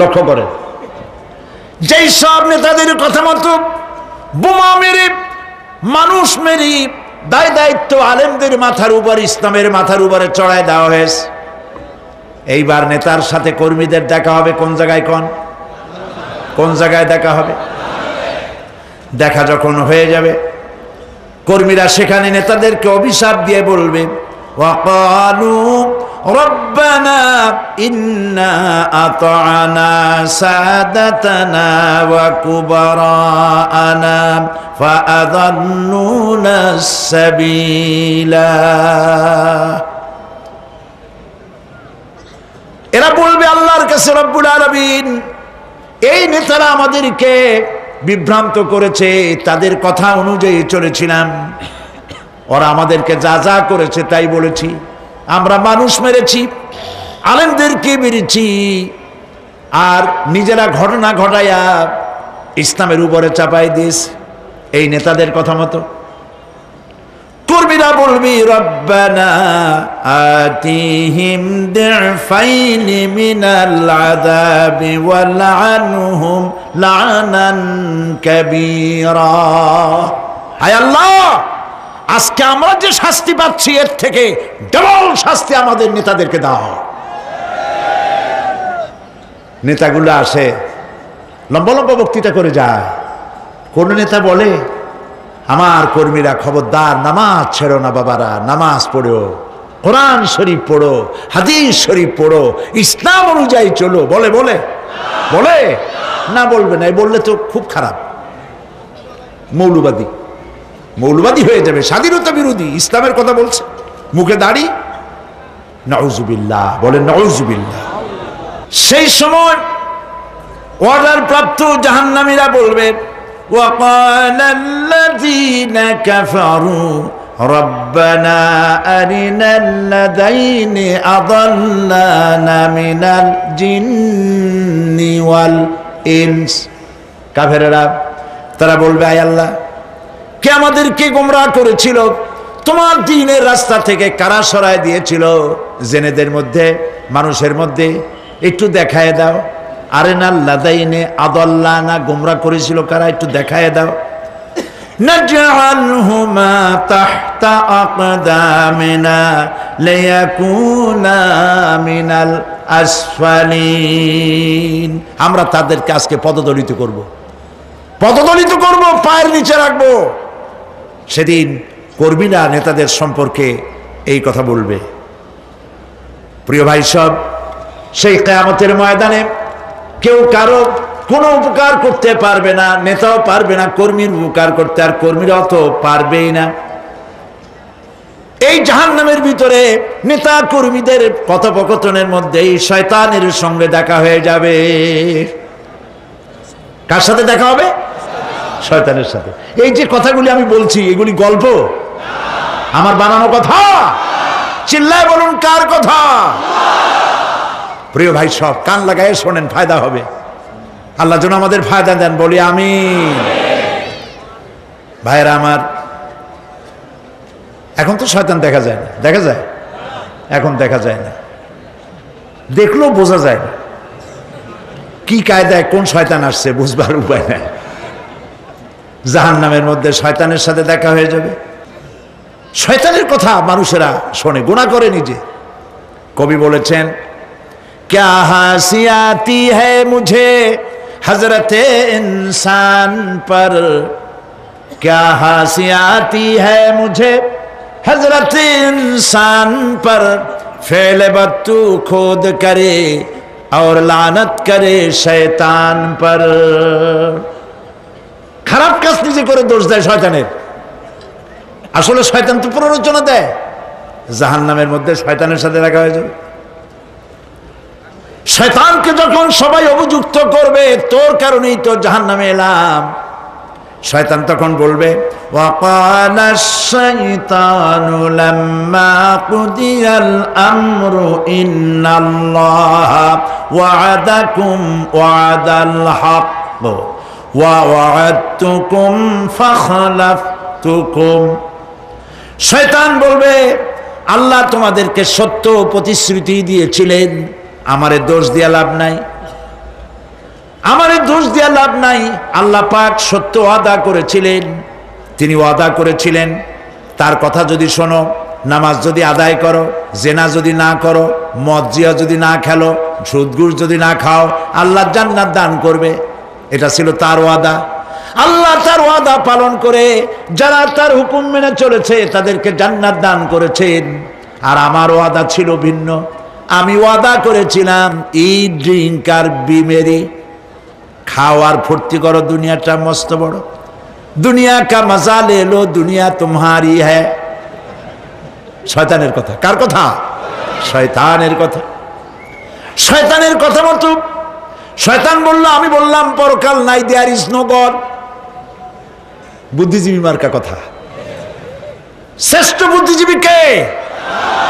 লক্ষ্য করেন, যেই সব নেতাদের কথা মতো বোমা মেরে, মানুষ মেরে, দায় দায়িত্ব আলেমদের মাথার উপর, ইসলামের মাথার উপরে চড়ায় দেওয়া হয়েছে। এইবার নেতার সাথে কর্মীদের দেখা হবে কোন জায়গায়? কোন জায়গায় দেখা হবে? দেখা যখন হয়ে যাবে, কর্মীরা সেখানে নেতাদেরকে অভিশাপ দিয়ে বলবে, ওয়াকালু রব্বানা ইন্না আতা'না সাদাতানা ওয়া কুবারানা ফাআযাল্লুনা সাবিলা। এরা বলবে আল্লাহর কাছে, রব্বুল আলামিন, এই নেতারা আমাদেরকে বিভ্রান্ত করেছে, তাদের কথা অনুযায়ী চলেছিলাম, ওরা আমাদেরকে যা যা করেছে তাই বলেছি। আমরা মানুষ মেরেছি, আলেমদেরকে মেরেছি, আর নিজেরা ঘটনা ঘটাইয়া ইসলামের উপরে চাপাই দিয়েছে এই নেতাদের কথা মতো। কর্মীরা বলবি, রব্বানা আতিহিম দিফাইনি মিনাল আযাবি ওয়ালআনহুম লানান কাবীরা। হায় আল্লাহ, আজকে আমরা যে শাস্তি পাচ্ছি এর থেকে ডবল শাস্তি আমাদের নেতাদেরকে দাও। নেতাগুলো আসে, লম্বা লম্বা বক্তৃতা করে যায়। কোন নেতা বলে, আমার কর্মীরা খবরদার, নামাজ ছেড়ো না বাবারা, নামাজ পড়ো, কোরআন শরীফ পড়ো, হাদিস শরীফ পড়ো, ইসলাম অনুযায়ী চলো। বলে বলে বলে না, বলবে না। বললে তো খুব খারাপ, মৌলবাদী হয়ে যাবে, স্বাধীনতা বিরোধী, ইসলামের কথা বলছে, মুখে দাড়ি। নাউজুবিল্লাহ, বলেন নাউজুবিল্লাহ। সেই সময় অর্ডার প্রাপ্ত জাহান্নামীরা বলবে, وقال الذين كفروا ربنا أرنا الذين أضلانا من الجن والإنس। কাফেররা তারা বলবে, আয় আল্লাহ, কে আমাদেরকে গোমরাহ করেছিল, তোমার দ্বীনের রাস্তা থেকে কারা সরায় দিয়েছিল, জেনেদের মধ্যে, মানুষের মধ্যে একটু দেখায় দাও। আরেনাল লাদাইনে আদাল্লানা, গোমরাহ করেছিল কারা, একটু দেখায় দাও। নাজআলহুমা তাহতা আকদামিনা লিয়াকুনা মিনাল আসফালিন। আমরা তাদেরকে আজকে পদদলিত করব, পায়ের নিচে রাখবো। সেদিন কর্মীরা নেতাদের সম্পর্কে এই কথা বলবে। প্রিয় ভাই সব, সেই কিয়ামতের ময়দানে কেউ কারো কোনো উপকার করতে পারবে না, নেতাও পারবে না কর্মীর উপকার করতে, আর কর্মীরাও তো পারবেই না। এই জাহান্নামের ভিতরে নেতা কর্মীদের কথোপকথনের মধ্যেই শয়তানের সঙ্গে দেখা হয়ে যাবে। কার সাথে দেখা হবে? শয়তানের সাথে। এই যে কথাগুলি আমি বলছি, এগুলি গল্প, আমার বানানো কথা? চিল্লায় বলুন, কার কথা? প্রিয় ভাই সব, কান লাগায় শোনেন, ফায়দা হবে। আল্লাহ যেন আমাদের ফায়দা দেন, বলি আমিন। ভাইরা আমার, এখন তো শয়তান দেখা যায় না, দেখা যায়? এখন দেখা যায় না, দেখলেও বোঝা যায় না কি কায়দায় কোন শয়তান আসছে, বুঝবার উপায় নাই। জাহান্নামের মধ্যে শয়তানের সাথে দেখা হয়ে যাবে। শয়তানের কথা মানুষেরা শোনে, গুনাহ করে নিজে। কবি বলেছেন, क्या हंसी आती है मुझे हजरत इंसान पर, क्या हंसी आती है मुझे हजरत इंसान पर, फेल बत्तू खुद करे और लानत करे शैतान पर। খারাপ কাজ নিজে করে দোষ দেয় শয়তানের। আসলে শয়তান তো প্ররোচনা দেয়, জাহান্নামের মধ্যে শয়তানের সাথে দেখা হয়ে যাবে। শয়তানকে যখন সবাই অভিযুক্ত করবে, তোর কারণেই তো জাহান্নামে এলাম, শয়তান তখন বলবে, ওয়াকালা শাইতানু লাম্মা কুদিয়াল আমরু ইন্নাল্লাহা ওয়া'আদাকুম ওয়া'দাল হক ওয়া ওয়া'আদতুকুম ফাখলাফতুকুম। শয়তান বলবে, আল্লাহ তোমাদেরকে সত্য প্রতিশ্রুতি দিয়েছিলেন, আমারে দোষ দিয়া লাভ নাই, আমারে দোষ দিয়া লাভ নাই। আল্লাহ পাক সত্য ওয়াদা করেছিলেন, তিনি ওয়াদা করেছিলেন তার কথা যদি শোনো, নামাজ যদি আদায় করো, জেনা যদি না করো, মদ জিয়া যদি না খেলো, সুদ ঘুষ যদি না খাও, আল্লাহ জান্নাত দান করবে। এটা ছিল তার ওয়াদা। আল্লাহ তার ওয়াদা পালন করে যারা তার হুকুম মেনে চলেছে তাদেরকে জান্নাত দান করেছেন। আর আমার ওয়াদা ছিল ভিন্ন। আমি ওয়াদা করেছিলাম, ইট ড্রিঙ্ক আর বি মেরি, খাও আর ফুর্তি করো, দুনিয়াটা মস্ত বড়, দুনিয়া কা মজা লে লো, দুনিয়া তোমারি হ্যায়। শয়তানের কথা। কার কথা? শয়তানের কথা। শয়তানের কথা মতো শয়তান বলল, আমি বললাম পরকাল নাই, দেয়ার ইজ নো গড। বুদ্ধিজীবী মার্কা কথা। শ্রেষ্ঠ বুদ্ধিজীবী কে?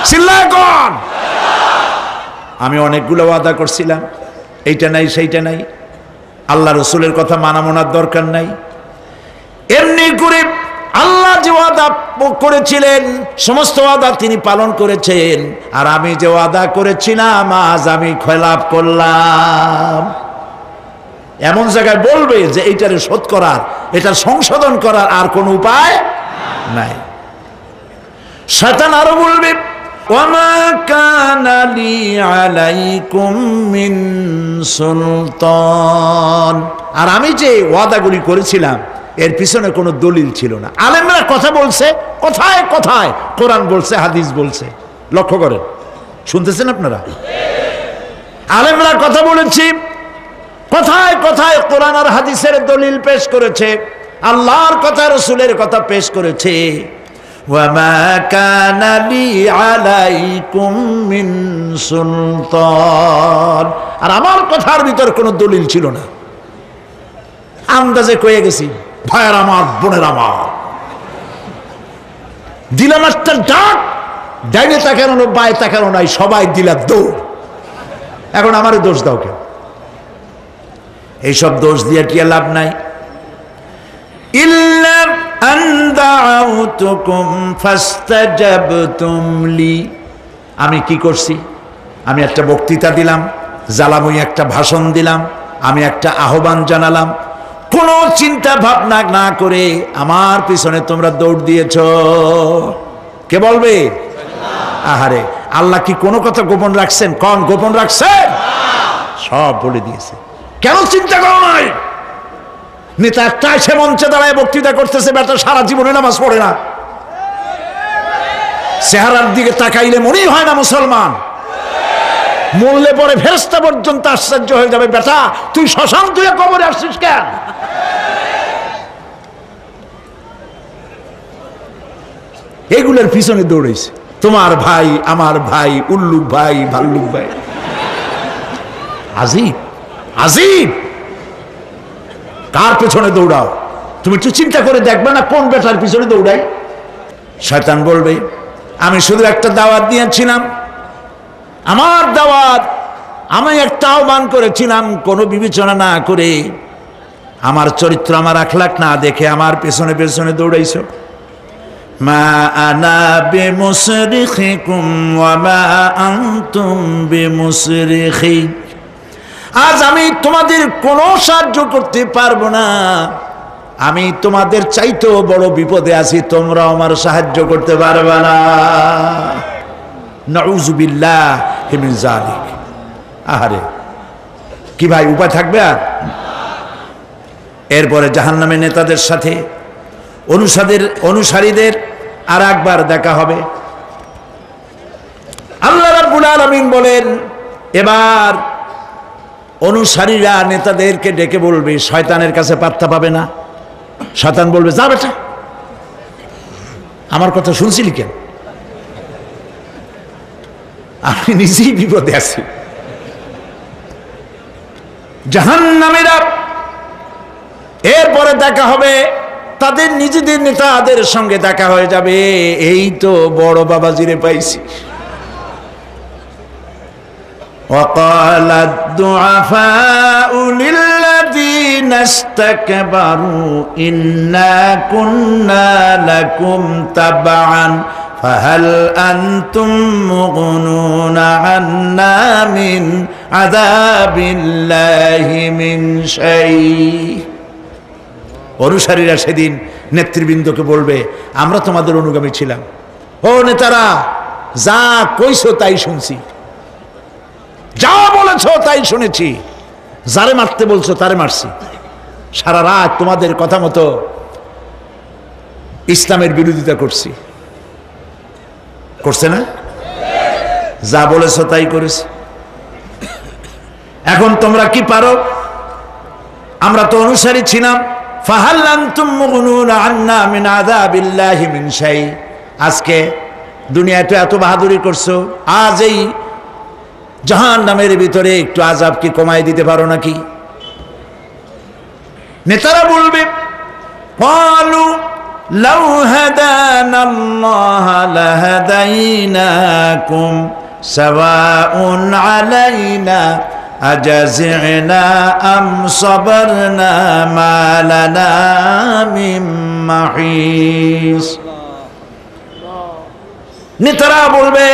চিল্লায় কোন? আমি অনেকগুলো ওয়াদা করছিলাম, এইটা নাই সেইটা নাই, আল্লাহ রসুলের কথা মানা মানার দরকার নাই। এমনি করে আল্লাহ যে ওয়াদা করেছিলেন সমস্ত ওয়াদা তিনি পালন করেছেন, আর আমি যে ওয়াদা করেছিলাম আজ আমি খেলাপ করলাম। এমন জায়গায় বলবে যে এইটারে শোধ করার, এটা সংশোধন করার আর কোন উপায় নাই। শয়তান আরো বলবে, ওয়ামা কানা লি আলাইকুম মিন সুলতান, আর আমি যে ওয়াদাগুলি করেছিলাম এর পিছনে কোনো দলিল ছিল না। আলেমরা কথা বলছে, কথায় কথায় কোরআন বলছে, হাদিস বলছে। লক্ষ্য করেন, শুনতেছেন আপনারা? আলেমরা কথা বলেছি, কথায় কথায় কোরআন আর হাদিসের দলিল পেশ করেছে, আল্লাহর কথা রসুলের কথা পেশ করেছে। ওয়ামা কানা লি আলাইকুম মিন সুলতান, আর আমার কথার ভিতর কোনো দলিল ছিল না, আন্দাজে কয়ে গেছি। ভাইয়ের আমার, বোনের আমার, দিলাম একটা ডাক, ডাইনে তাকানো বায়ে তাকানো নাই, সবাই দিলাম দৌড়। এখন আমারে দোষ দাও কেন? এইসব দোষ দিয়ে কি লাভ নাই। ইল্লা আন দাউতুকুম ফাস্তাজাবতুম লি, আমি কি করছি? আমি একটা বক্তৃতা দিলাম, জ্বালাময়ী একটা ভাষণ দিলাম, আমি একটা আহ্বান জানালাম, কোন চিন্তা ভাবনা না করে আমার পিছনে তোমরা দৌড় দিয়েছ। কে বলবে? আহারে, আল্লাহ কি কোনো কথা গোপন রাখছেন? কোন গোপন রাখছেন? সব বলে দিয়েছে। কেন চিন্তা করো নাই? নেতা একটা সে মঞ্চে দাঁড়ায় বক্তৃতা করতেছে, বেটা সারা জীবনে নামাজ পড়ে না, চেহারার দিকে তাকাইলে মনেই হয় না মুসলমান, মরলে পরে ফেরেশতা পর্যন্ত আশ্চর্য হয়ে যাবে, বেটা তুই শ্মশান তুই কবরে আসছিস কেন? এগুলোর পিছনে দৌড়েছে তোমার ভাই, আমার ভাই, উল্লুক ভাই, ভাল্লুক ভাই। আজিব আজিব, কার পেছনে দৌড়াও? তুমি একটু চিন্তা করে দেখবে না কোন বেটার পিছনে দৌড়াই? শয়তান বলবে, আমি শুধু একটা দাওয়াত দিয়েছিলাম, আমার দাওয়াত, আমি একটা আহ্বান করেছিলাম, কোনো বিবেচনা না করে, আমার চরিত্র, আমার আখলাক না দেখে আমার পেছনে পেছনে দৌড়াইছো। মা আনা বিমুসরিখিকুম ওয়া মা আনতুম বিমুসরিখি, আজ আমি তোমাদের কোনো সাহায্য করতে পারবো না, আমি তোমাদের চাইতেও বড় বিপদে আছি, তোমরা আমার সাহায্য করতে পারবে না। নাউযুবিল্লাহি মিন যালিক। আহারে কি ভাই, উপায় থাকবে আর? এরপরে জাহান্নামের নেতাদের সাথে অনুসারীদের আর একবার দেখা হবে। আল্লাহ রাব্বুল আলামিন বলেন, এবার অনুসারীরা নেতাদেরকে ডেকে বলবে, শয়তানের কাছে পাত্তা পাবে না। শয়তান বলবে, যা বেটা, আমার কথা শুনছিলি কেন? আমি নিজেই বিপদে আছি। জাহান্নামীরা এরপরে দেখা হবে, তাদের নিজেদের নেতাদের সঙ্গে দেখা হয়ে যাবে। এই তো বড় বাবাজিরে পাইছি। وقال الضعفاء للذين استكبروا إنا كنا لكم تبعا فهل أنتم مغنون عنا من عذاب الله من شيء। অনুসারীরা সেদিন নেতৃবৃন্দকে বলবে, আমরা তোমাদের অনুগামী ছিলাম। ও নেতারা, যা কইছো তাই শুনছি, যা বলেছো তাই শুনেছি, যারে মারতে বলছো তারে মারছি, সারা রাত তোমাদের কথা মতো ইসলামের বিরোধিতা করছে না? যা বলেছো তাই করেছি। এখন তোমরা কি পারো? আমরা তো অনুসারী ছিলাম। ফাহাল আনতুম মুগনুনা আন্না মিন আযাবিল্লাহি মিন শাই। আজকে দুনিয়াতে এত বাহাদুরি করছো, আজ এই জাহান্নামের ভিতরে একটু আযাব কি কমাই দিতে পারো নাকি? নেতারা বলবে, ক্বালু লাউ হাদানাল্লাহু লাহাদাইনাকুম সাওয়াউন আলাইনা আজাযিনা আম সাবারনা মা লানা মিন মাহিস। নেতারা বলবে,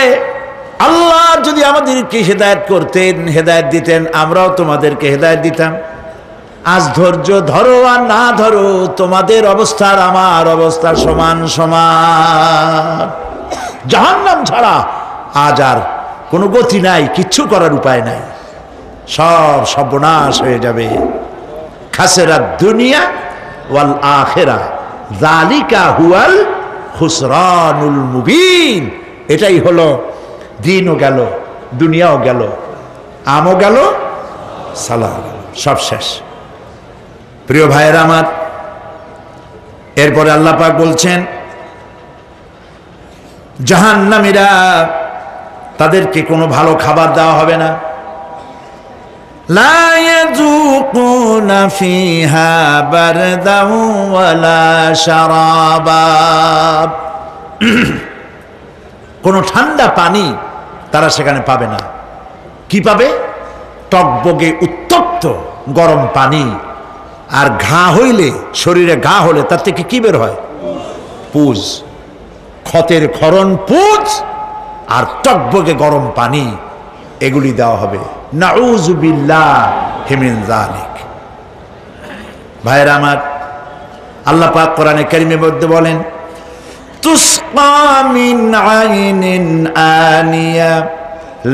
আল্লাহ যদি আমাদেরকে হেদায়েত করতেন, হেদায়েত দিতেন, আমরাও তোমাদেরকে হেদায়েত দিতাম। আজ ধৈর্য ধরো আর না ধরো, তোমাদের অবস্থা আর আমার অবস্থা সমান সমান। জাহান্নাম ছাড়া আজ আর কোনো গতি নাই, কিচ্ছু করার উপায় নাই, সব সর্বনাশ হয়ে যাবে। খাসিরাত দুনিয়া ওয়াল আখিরা যালিকা হুয়াল খুসরানুল মুবিন। এটাই হলো, দিনও গেল, দুনিয়াও গেল, আমও গেল, সালাহ গেল, সব শেষ। প্রিয় ভাইয়েরা আমার, এরপরে আল্লাহ পাক বলছেন, জাহান্নামীরা, তাদেরকে কোনো ভালো খাবার দেওয়া হবে না। লা ইয়াযুকুনা ফিহা বারদাও ওয়ালা শারাবা। কোনো ঠান্ডা পানি তারা সেখানে পাবে না। কি পাবে? টকবগে উত্তপ্ত গরম পানি। আর ঘা হইলে, শরীরে ঘা হলে তার থেকে কি বের হয়? পুজ, ক্ষতের ক্ষরণ পুজ আর টকবগে গরম পানি, এগুলি দেওয়া হবে। নাউযুবিল্লাহি মিন যালিক। ভাইরা আমার, আল্লাহ পাক কোরআনে কারীমের মধ্যে বলেন, তুসকা মিন আইনিন আনিয়া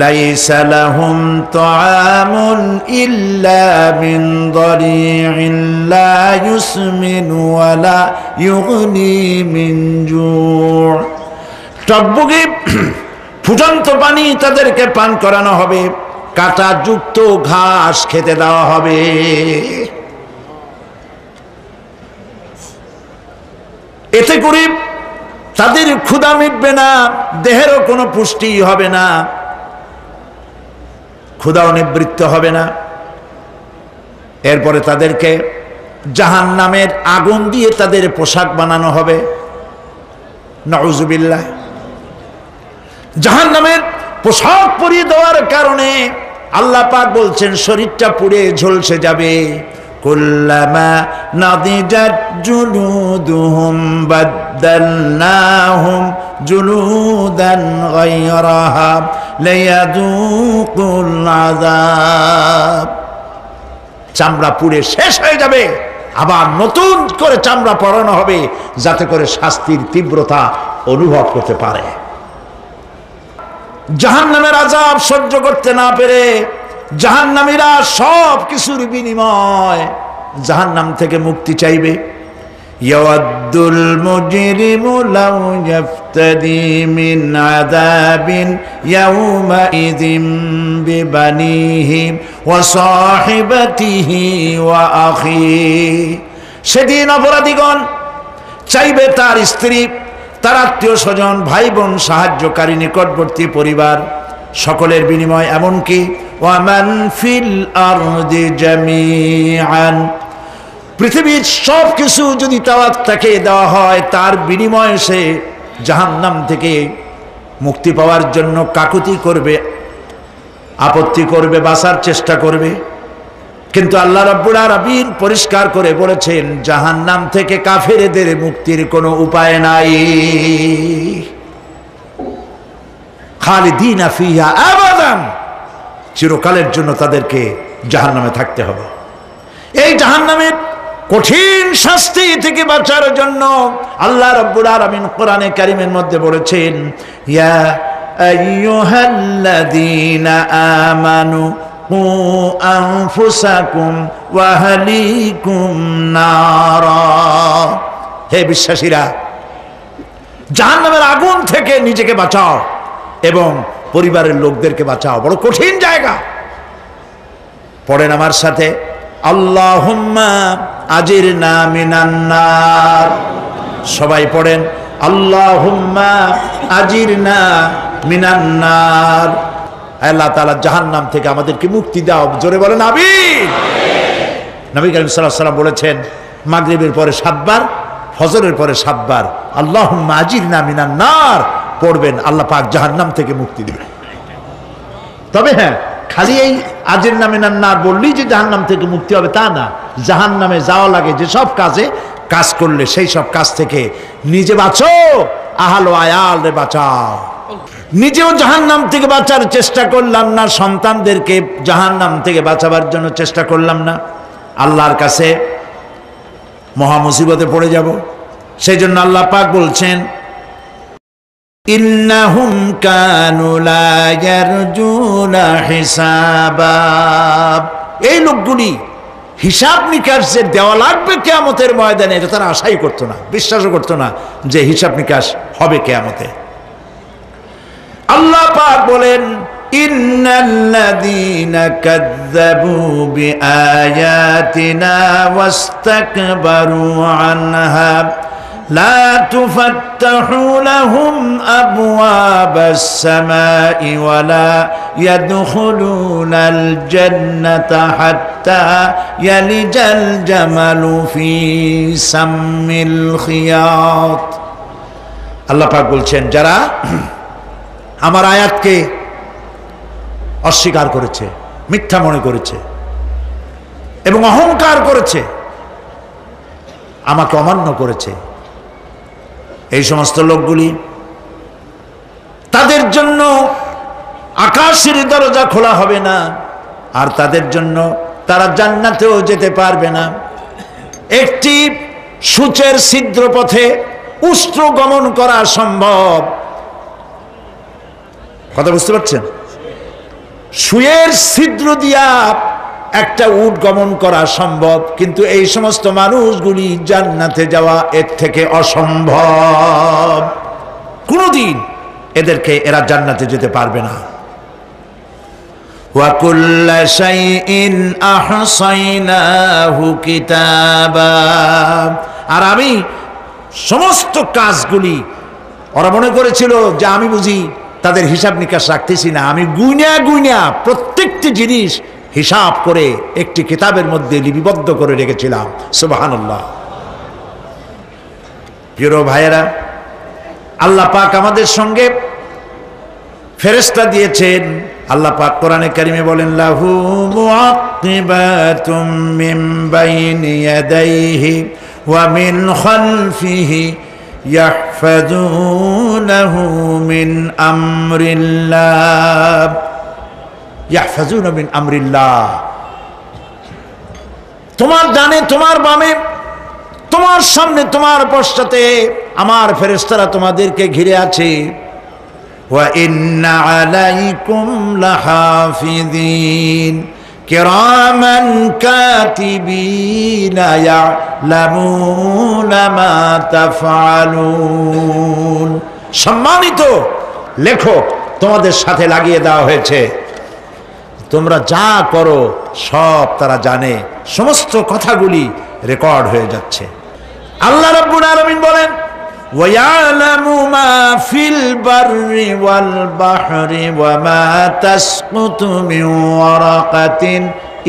লাইসা লাহুম তাআমুন ইল্লা মিন দারি'in লা ইউসমিনু ওয়া লা ইউগনি মিন জু'। টকবগে ফুটন্ত পানি তাদেরকে পান করানো হবে, কাঁটা যুক্ত ঘাস খেতে দেওয়া হবে। এতে করে তাদের ক্ষুধা মিটবে না, দেহেরও কোনো পুষ্টি হবে না, ক্ষুধাও নিবৃত্ত হবে না। এরপরে তাদেরকে জাহান্নামের আগুন দিয়ে তাদের পোশাক বানানো হবে। নাউযুবিল্লাহ। জাহান্নামের পোশাক পরিয়ে দেওয়ার কারণে আল্লাহ পাক বলছেন, শরীরটা পুড়ে ঝলসে যাবে। কুল্লামা নাদিজাত জুলুদুহুম বাদদালনাহুম জুলুদান গায়রাহা লিয়াযুকুল আযাব। চামড়া পুড়ে শেষ হয়ে যাবে, আবার নতুন করে চামড়া পরানো হবে, যাতে করে শাস্তির তীব্রতা অনুভব করতে পারে। জাহান্নামের আযাব সহ্য করতে না পেরে জাহান্নামীরা সব কিছুর বিনিময় জাহান্নাম থেকে মুক্তি চাইবে। ইয়াওয়াদ্দুল মুজরিমু লাউ ইয়াফতাদি মিন আযাবিন ইয়াওমাইযিন বিবানিহি ওয়া সাহিবাতিহি ওয়া আখিহি। সেদিন অপরাধীগণ চাইবে তার স্ত্রী, তার আত্মীয় স্বজন, ভাই বোন, সাহায্যকারী, নিকটবর্তী পরিবার সকলের বিনিময়, এমনকি ওয়ামান ফিল আরদি জামিআন, পৃথিবীর সব কিছু যদি তাকে দেওয়া হয়, তার বিনিময়ে সে জাহান্নাম থেকে মুক্তি পাওয়ার জন্য কাকুতি করবে, আপত্তি করবে, বাঁচার চেষ্টা করবে। কিন্তু আল্লাহ রাব্বুল আলামিন পরিষ্কার করে বলেছেন, জাহান্নাম থেকে কাফেরদের মুক্তির কোনো উপায় নাই। খালিদিনা ফিহা আবাদান, চিরকালের জন্য তাদেরকে জাহান্নামে থাকতে হবে। এই জাহান্নামের কঠিন শাস্তি থেকে বাঁচার জন্য আল্লাহ রাব্বুল আলামিন কোরআনে কারীমের মধ্যে বলেছেন, ইয়া আইয়ুহাল্লাযীনা আমানু কু আনফুসাকুম ওয়া আহলিকুম নারা, হে বিশ্বাসীরা, জাহান্নামের আগুন থেকে নিজেকে বাঁচাও এবং পরিবারের লোকদেরকে বাঁচাও। বড় কঠিন জায়গা। পড়েন আমার সাথে, আল্লাহুম্মা আজিরনা মিনান নার। সবাই পড়েন, আল্লাহুম্মা আজিরনা মিনান নার। আল্লাহ তাআলা জাহান্নাম থেকে আমাদেরকে মুক্তি দাও। জোরে বলেন আমিন। নবী করিম সাল্লাল্লাহু আলাইহি ওয়াসাল্লাম বলেছেন, মাগরিবের পরে 7 বার, ফজরের পরে 7 বার আল্লাহুম্মা আজিরনা মিনান নার পড়বেন, আল্লাহ পাক জাহান্নাম থেকে মুক্তি দিবেন। তবে হ্যাঁ, খালি এই আজিরনা মিনান নার বললেই যে জাহান্নাম থেকে মুক্তি হবে তা না। জাহান্নামে যাওয়া লাগে যে সব কাজ করলে সেই সব কাজ থেকে নিজে বাঁচো, আহাল ও আয়াল রে বাঁচাও। নিজেও জাহান্নাম থেকে বাঁচার চেষ্টা করলাম না, সন্তানদেরকে জাহান্নাম থেকে বাঁচাবার জন্য চেষ্টা করলাম না, আল্লাহর কাছে মহা মুসিবতে পড়ে যাব। সেই জন্য আল্লাহ পাক বলছেন, ইন্নাহুম কানু লা ইয়ারজুনা হিসাবা, এই লোকগুলি হিসাব নিকাশ যে দেওয়া লাগবে কিয়ামতের ময়দানে, এটা তারা আশাই করতো না, বিশ্বাসও করতো না যে হিসাব নিকাশ হবে কিয়ামতে। আল্লাহ পাক বলেন, ইন্নাল্লাযীনা কাযযাবু বিআয়াতিনা ওয়াস্তাকবারু আনহা লা তুফাত্তাহু লাহুম আবওয়াবাস সামাই ওয়া লা ইয়াদখুলুনাল জান্নাতা হাত্তা ইয়ালিজাল জামালু ফি সাম্মিল খিয়াত। আল্লাহ পাক বলছেন, যারা আমার আয়াতকে অস্বীকার করেছে, মিথ্যা মনে করেছে এবং অহংকার করেছে, আমাকে অমান্য করেছে, এই সমস্ত লোকগুলি, তাদের জন্য আকাশের দরজা খোলা হবে না, আর তাদের জন্য তারা জান্নাতেও যেতে পারবে না। একটি সূচের ছিদ্র পথে উষ্ট্র গমন করা সম্ভব, কথা বুঝতে পারছেন? সুয়ের ছিদ্র দিয়া একটা উট গমন করা সম্ভব, কিন্তু এই সমস্ত মানুষগুলি জান্নাতে যাওয়া এর থেকে অসম্ভব। কোনদিন এরা জান্নাতে যেতে পারবে না। ওয়া কুল্লা শাইইন আহসাইনাহু কিতাবা, আর আমি সমস্ত কাজগুলি, ওরা মনে করেছিল যে আমি বুঝি তাদের হিসাব নিকাশ রাখতেছি না, আমি গুইনা প্রত্যেকটি জিনিস হিসাব করে একটি কিতাবের মধ্যে লিপিবদ্ধ করে রেখেছিলাম। সুবহানাল্লাহ। প্রিয় ভাইয়েরা, আল্লাহ পাক আমাদের সঙ্গে ফেরেশতা দিয়েছেন। আল্লাহ পাক কোরআনে কারিমে বলেন, লাহু মুআক্কিবাতুম মিন বাইনি ইয়াদাইহি ওয়া মিন খালফিহি ইয়াহফাযুনাহু মিন আমরিল্লাহ। ইয়াহফাযুনা মিন আমরিল্লাহ, তোমার ডানে তোমার বামে, তোমার সামনে তোমার পশ্চাতে আমার ফেরেশতারা তোমাদেরকে ঘিরে আছে। ওয়া ইন্না আলাইকুম লাহাফিযিন কিরামান কাতিবিনা ইয়ালামুনা মা তাফআলুন। সম্মানিত লেখক তোমাদের সাথে লাগিয়ে দেওয়া হয়েছে, তোমরা যা করো সব তারা জানে, সমস্ত কথাগুলি রেকর্ড হয়ে যাচ্ছে। আল্লাহ রাব্বুল আলামিন বলেন ওয়ায়ালামু মা ফিল বাররি ওয়াল বাহরি ওয়া মা তাসকুতু মিন ওয়ারাকাতিন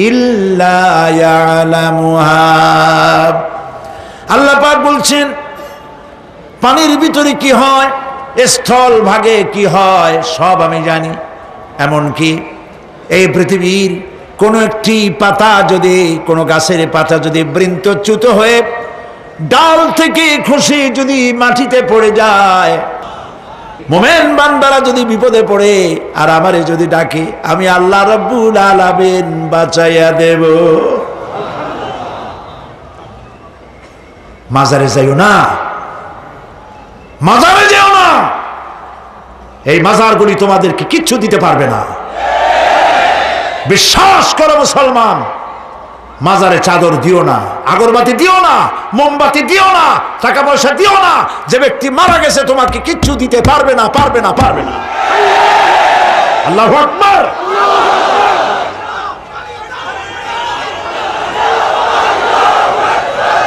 ইল্লা ইয়ালামুহা। আল্লাহ পাক বলছেন পানির ভিতরে কি হয়, স্থল ভাগে কি হয় সব আমি জানি। এমনকি এই পৃথিবীর কোনো একটি পাতা যদি, কোনো গাছের পাতা যদি বৃন্তচ্যুত হয়ে ডাল থেকে খসে যদি মাটিতে পড়ে যায়, মোমেন বান্দারা যদি বিপদে পড়ে আর আমারে যদি ডাকে, আমি আল্লাহ রাব্বুল আলামিন বাঁচাইয়া দেব। মাজারে যাইও না, মাজারে যেও না, এই মাজারগুলি তোমাদেরকে কিচ্ছু দিতে পারবে না। বিশ্বাস করো মুসলমান, মাজারে চাদর দিও না, আগরবাতি দিও না, মোমবাতি দিও না, টাকা পয়সা দিও না। যে ব্যক্তি মারা গেছে তোমাকে কিচ্ছু দিতে পারবে না, পারবে না, পারবে না। আল্লাহু আকবার।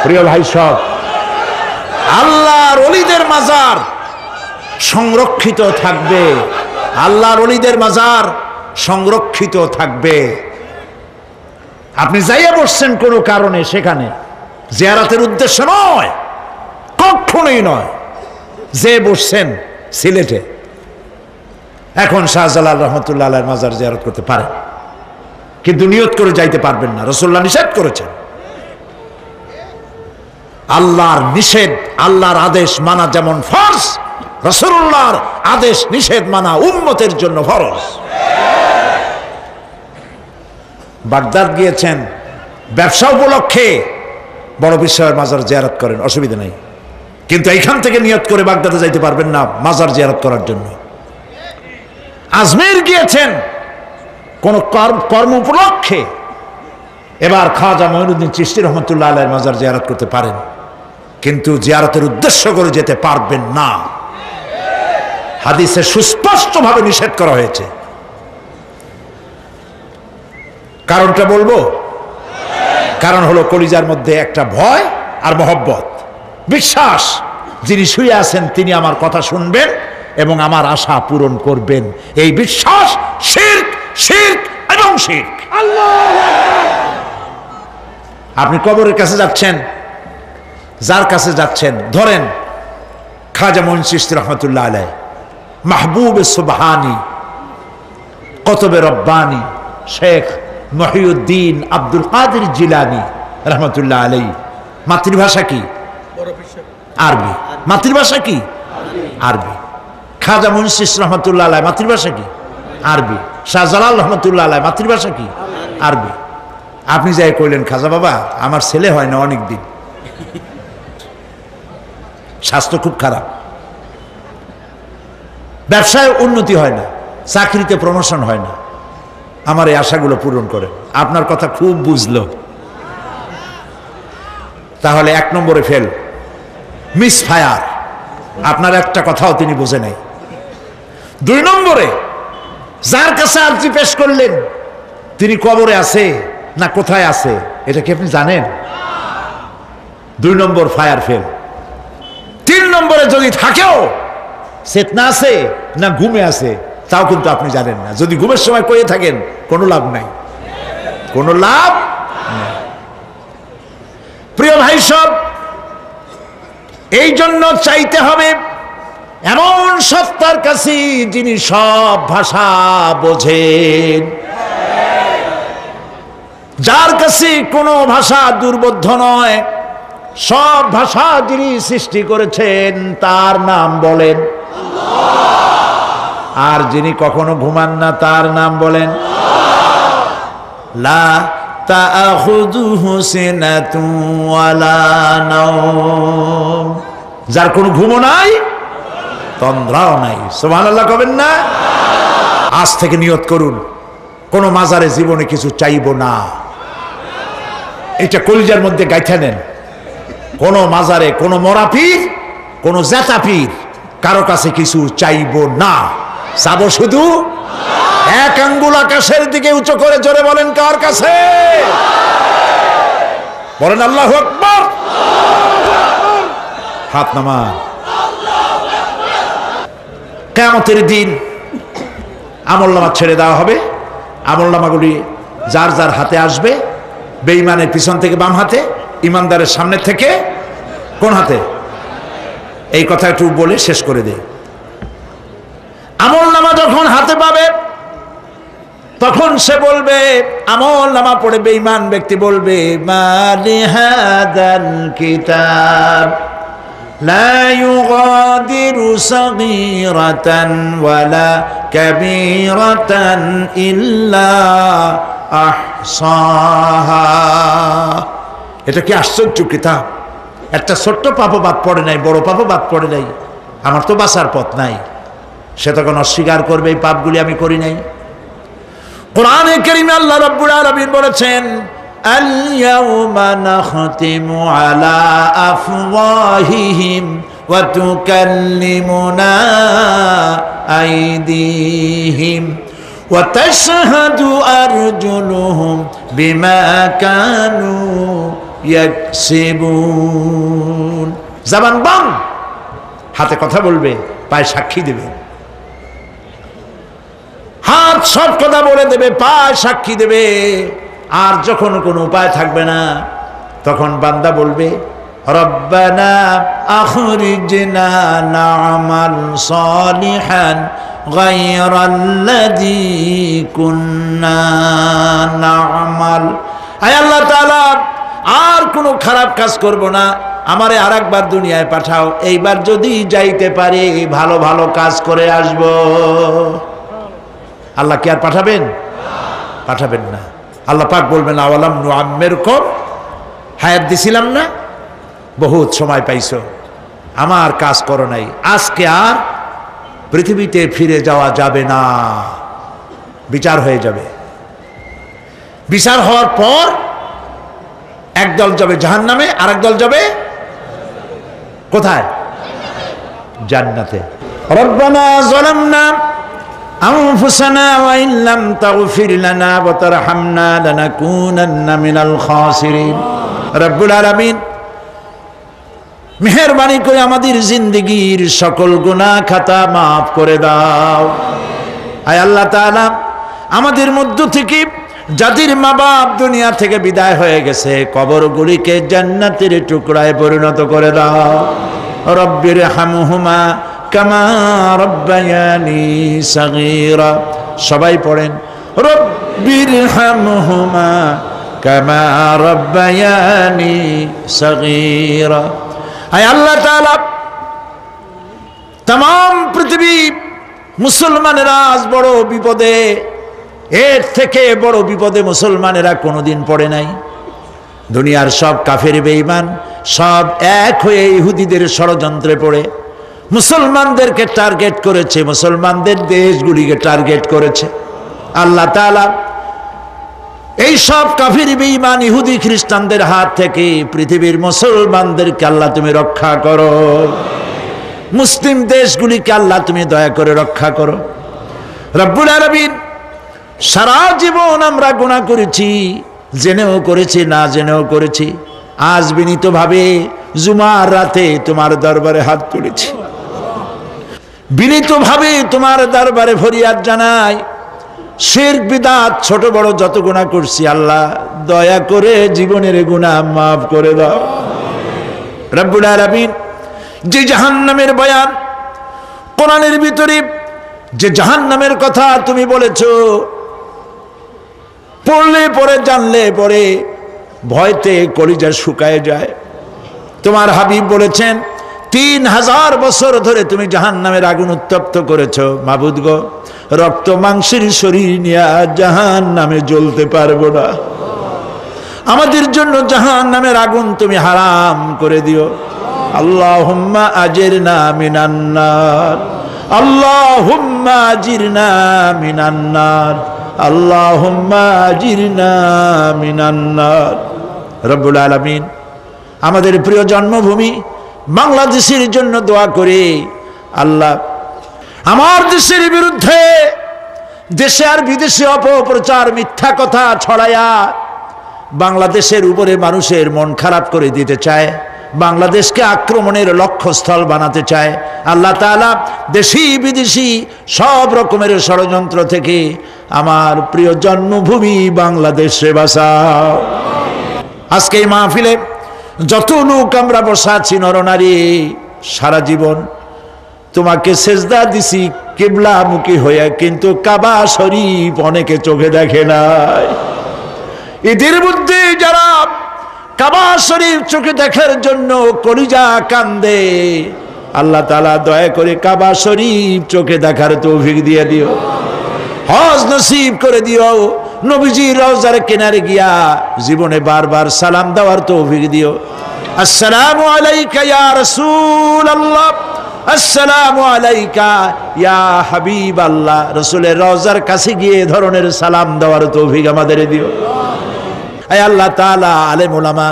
প্রিয় ভাই সব, আল্লাহর ওলিদের মাজার সংরক্ষিত থাকবে, আল্লাহর ওলিদের মাজার সংরক্ষিত থাকবে। আপনি যাইয়া বসছেন কোনো কারণে, সেখানে জিয়ারতের উদ্দেশ্য নয়, কখনোই নয়। যে বসছেন সিলেটে, এখন শাহজালাল রহমতুল্লাহ আলাইহির মাজার জিয়ারত করতে পারেন, কিন্তু নিয়ত করে যাইতে পারবেন না, রাসূলুল্লাহ নিষেধ করেছেন। আল্লাহর নিষেধ, আল্লাহর আদেশ মানা যেমন ফরজ, রাসূলুল্লাহর আদেশ নিষেধ মানা উম্মতের জন্য ফরজ। বাগদাদ গিয়েছেন ব্যবসা উপলক্ষে, বড় বিশ্বের মাজার জিয়ারত করেন, অসুবিধা নেই, কিন্তু এইখান থেকে নিয়ত করে বাগদাদে যাইতে পারবেন না মাজার জিয়ারত করার জন্য। আজমির গিয়েছেন কোন কর্ম উপলক্ষে, এবার খাজা মঈনুদ্দিন চিশতি রহমতুল্লাহ আলাইহির মাজার জিয়ারত করতে পারেন, কিন্তু জিয়ারতের উদ্দেশ্য করে যেতে পারবেন না। হাদিসে সুস্পষ্টভাবে নিষেধ করা হয়েছে। কারণটা বলবো, কারণ হলো কলিজার মধ্যে একটা ভয় আর মহব্বত, বিশ্বাস যিনি শুয়ে আছেন তিনি আমার কথা শুনবেন এবং আমার আশা পূরণ করবেন, এই বিশ্বাস শিরক, শিরক এবং শিরক। আপনি কবরের কাছে যাচ্ছেন, যার কাছে যাচ্ছেন, ধরেন খাজা মঈন চিশতি রহমতুল্লাহ আলাইহি, মাহবুব সুবহানি, কতবে রব্বানি, শেখ মহিউদ্দিন আব্দুল কাদের জিলানী রহমতুল্লাহ আলাইহি। মাতৃভাষা কি? আরবি। মাতৃভাষা কি? আরবি। খাজা মঈন চিশতি রহমতুল্লাহ আলাইহি মাতৃভাষা কি? আরবি। শাহজালাল রহমতুল্লাহ আলাইহি মাতৃভাষা কি? আরবি। আপনি যাই কইলেন, খাজা বাবা আমার ছেলে হয় না অনেক দিন, স্বাস্থ্য খুব খারাপ, ব্যবসায় উন্নতি হয় না, চাকরিতে প্রমোশন হয় না, আমার এই আশাগুলো পূরণ করেন। আপনার কথা খুব বুঝলো, তাহলে 1 নম্বরে ফেল, মিস ফায়ার, আপনার একটা কথাও তিনি বোঝে নাই। 2 নম্বরে যার কাছে আর্জি পেশ করলেন তিনি কবরে আছে না কোথায় আছে এটা কি আপনি জানেন? 2 নম্বর ফায়ার ফেল। 3 নম্বরে যদি থাকেও চেতনা আছে না ঘুমে আছে তাও কিন্তু আপনি জানেন না। যদি ঘুমের সময় কয়ে থাকেন কোনো লাভ নাই, কোনো লাভ নাই। প্রিয় ভাই সব, এই জন্য চাইতে হবে এমন সত্তার কাছে যিনি সব ভাষা বোঝেন, যার কাছে কোনো ভাষা দুর্বোধ্য নয়, সব ভাষা যিনি সৃষ্টি করেছেন তার নাম বলেন, আর যিনি কখনো ঘুমান না তার নাম বলেন লা তাআখুযুহু সিনাতুন ওয়ালা নাওম, যার কোনো ঘুমও নাই তন্দ্রাও নাই। সুবহানাল্লাহ কবেন না? আজ থেকে নিয়ত করুন, কোন মাজারে জীবনে কিছু চাইব না। এটা কলিজার মধ্যে গাইথা নেন। কোন মাজারে, কোন মরা পীর, কোন জেতা পীর, কারো কাছে কিছু চাইব না, চাবো শুধু এক আঙ্গুল আকাশের দিকে উঁচু করে জোরে বলেন, কার কাছে? বলেন আল্লাহু আকবার। হাত নামান। কিয়ামতের দিন আমলনামা ছেড়ে দেওয়া হবে। আমলনামাগুলি যার যার হাতে আসবে, বেঈমানের পিছন থেকে বাম হাতে, ইমানদারের সামনে থেকে কোন হাতে? এই কথা একটু বলে শেষ করে দেই। আমলনামা যখন হাতে পাবে তখন সে বলবে, আমলনামা পড়ে বেঈমান ব্যক্তি বলবে, মালি হাদাল কিতাব লা ইউগাদিরু সাগীরাতান ওয়ালা কাবীরাতান ইল্লা আহসাহা। এটা কি আশ্চর্য কিতাব! একটা ছোট্ট পাপও বাদ পড়ে নাই, বড় পাপও বাদ পড়ে নাই। আমার তো বাঁচার পথ নাই। সে তখন অস্বীকার করবে, এই পাপগুলি আমি করি নাই। কোরআনে কারীমে আল্লাহ রাব্বুল আলামিন বলেছেন, আল ইয়াউমা নাখতিমু আলা আফওয়াহিহিম ওয়া তুকাল্লিমুনা আইদিহিম ওয়া তাশহাদু আরজুলুহুম বিমা কানু ইয়াকসিবুন। জবান বন্ধ, হাতে কথা বলবে, পায়ে সাক্ষী দেবে। হাত সব কথা বলে দেবে, পায়ে সাক্ষী দেবে। আর যখন কোনো উপায় থাকবে না, তখন বান্দা বলবে, রব্বানা আখরিজনা না'মাল সালিহান গায়রাল্লাযী কুন্না না'মাল। আয় আল্লাহ তাআলা, আর কোনো খারাপ কাজ করব না, আমারে আরেকবার দুনিয়ায় পাঠাও। এইবার যদি যাইতে পারি, ভালো ভালো কাজ করে আসব। আল্লাহ কি আর পাঠাবেন? পাঠাবেন না। আল্লাহ পাক বলবেন, আওয়ালাম নুআম্মিরকুম, হায়াত দিছিলাম না, বহুত সময় পাইছো, আমার কাজ করো নাই, আজকে আর পৃথিবীতে ফিরে যাওয়া যাবে না। বিচার হয়ে যাবে। বিচার হওয়ার পর একদল যাবে জাহান্নামে, আরেক দল যাবে কোথায়? জান্নাতে। রব্বানা যালামনা আনফুসানা ওয়া ইন লাম তাগফির লানা ওয়া তারহামনা লানাকুনান্না মিনাল খাসিরিন। রব্বুল আলামিন, মেহেরবানি করে আমাদের জিন্দেগীর সকল গুনাহ খাতা মাফ করে দাও। আয় আল্লাহ তাআলা, আমাদের মধ্য থেকে যাদের মা বাপ দুনিয়া থেকে বিদায় হয়ে গেছে, কবরগুলিকে জান্নাতের টুকরায় পরিণত করে দাও। রব্বির হামহুমা কামা রব্বায়ানি সাগীরা। সবাই পড়েন, রব্বির হামহুমা কামা রব্বায়ানি সাগীরা। আয় আল্লাহ তাআলা, तमाम পৃথিবী মুসলমানেরা আজ বড় বিপদে, এর থেকে বড় বিপদে মুসলমানেরা কোনোদিন পড়ে নাই। দুনিয়ার সব কাফের বেঈমান সব এক হয়ে ইহুদিদের ষড়যন্ত্রে পড়ে মুসলমানদেরকে টার্গেট করেছে, মুসলমানদের দেশগুলিকে টার্গেট করেছে। আল্লাহ তাআলা এই সব কাফের বেঈমান ইহুদি খ্রিস্টানদের হাত থেকে পৃথিবীর মুসলমানদেরকে আল্লাহ তুমি রক্ষা করো। মুসলিম দেশগুলিকে আল্লাহ তুমি দয়া করে রক্ষা করো। রব্বুল আলামিন, সারা জীবন আমরা গুনাহ করেছি, জেনেও করেছি, না জেনেও করেছি। আজ বিনীতভাবে জুমার রাতে তোমার দরবারে হাত তুলেছি, বিনীতভাবে তোমার দরবারে ফরিয়াদ জানাই। শিরক বিদআত ছোট বড় যত গুনাহ করছি, আল্লাহ দয়া করে জীবনের গুনাহ মাফ করে দাও। রব্বুল আলামিন, যে জাহান্নামের বয়ান কোরআনের ভিতরে, যে জাহান্নামের কথা তুমি বলেছো, পড়লে পরে জানলে পরে ভয়তে কলিজা শুকায় যায়। তোমার হাবিব বলেছেন 3000 বছর ধরে তুমি জাহান্নামের আগুন উত্তপ্ত করেছো। মাবুদ গো, রক্ত মাংসের শরীর নিয়ে জাহান্নামে জ্বলতে পারবো না। আমাদের জন্য জাহান্নামের আগুন তুমি হারাম করে দিও। আল্লাহুম্মা আজিরনা মিনান নার, আল্লাহুম্মা আজিরনা মিনান নার, আল্লাহুম্মা আজিরনা মিনান নার। রব্বুল আলামিন আমাদের প্রিয় জন্মভূমি বাংলাদেশের জন্য দোয়া করি। আল্লাহ আমার দেশের বিরুদ্ধে দেশে আর বিদেশে অপপ্রচার মিথ্যা কথা ছড়ায়া বাংলাদেশের উপরে মানুষের মন খারাপ করে দিতে চায়, বাংলাদেশকে আক্রমণের লক্ষ্যস্থল বানাতে চায়। আল্লাহ তাআলা দেশি বিদেশি সব রকমের ষড়যন্ত্র থেকে আমার প্রিয় জন্মভূমি বাংলাদেশে বাঁচাও। আজকে এই মাহফিলে যত লোক আমরা বসা আছি নরনারী, সারা জীবন তোমাকে সেজদা দিছি কিবলামুখী হয়ে, কিন্তু কাবা শরীফ অনেকে চোখে দেখে নাই। এদের মধ্যে যারা কাবা শরীফ চোখে দেখার জন্য কলিজা কান্দে, আল্লাহ তাআলা দয়া করে কাবা শরীফ চোখে দেখার তৌফিক দিয়ে দিও, হজ নসিব করে দিও, নবীজির রওজার কিনারে গিয়া জীবনে বারবার সালাম দেওয়ার তৌফিক দিও। আসসালামু আলাইকা ইয়া রাসূলুল্লাহ, আসসালামু আলাইকা ইয়া হাবিবাল্লাহ। রাসূলের রওজার কাছে গিয়ে এ ধরনের সালাম দেওয়ার তৌফিক আমাদের দিও। আয় আল্লাহ তাআলা আলেম ওলামা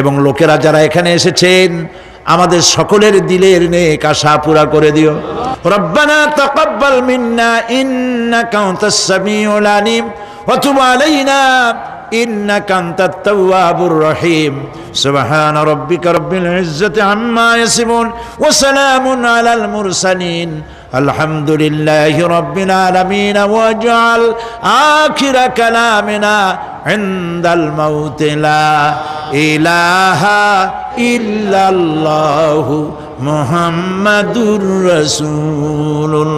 এবং লোকেরা যারা এখানে এসেছেন আমাদের সকলের দিলের নেক আশা পুরা করে দিও। রব্বানা তাকাব্বাল মিন্না ইন্নাকা আনতাস সামিউল আলিম ওয়া তুব আলাইনা ইন্নাকা আনতাত তাওয়াবুর রহিম। সুবহানা রাব্বিকা রাব্বিল ইজ্জাতি আম্মা ইয়াসিফুন ওয়া সালামুন আলাল মুরসালিন আলহামদুলিল্লাহি রাব্বিল আলামিন। ওয়াজআল আখিরা কালামিনা ইনদাল মাউত লা ইলাহা ইল্লাল্লাহু মুহাম্মাদুর রাসূলুল্লাহ।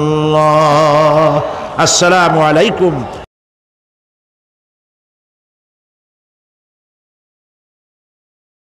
আসসালামু আলাইকুম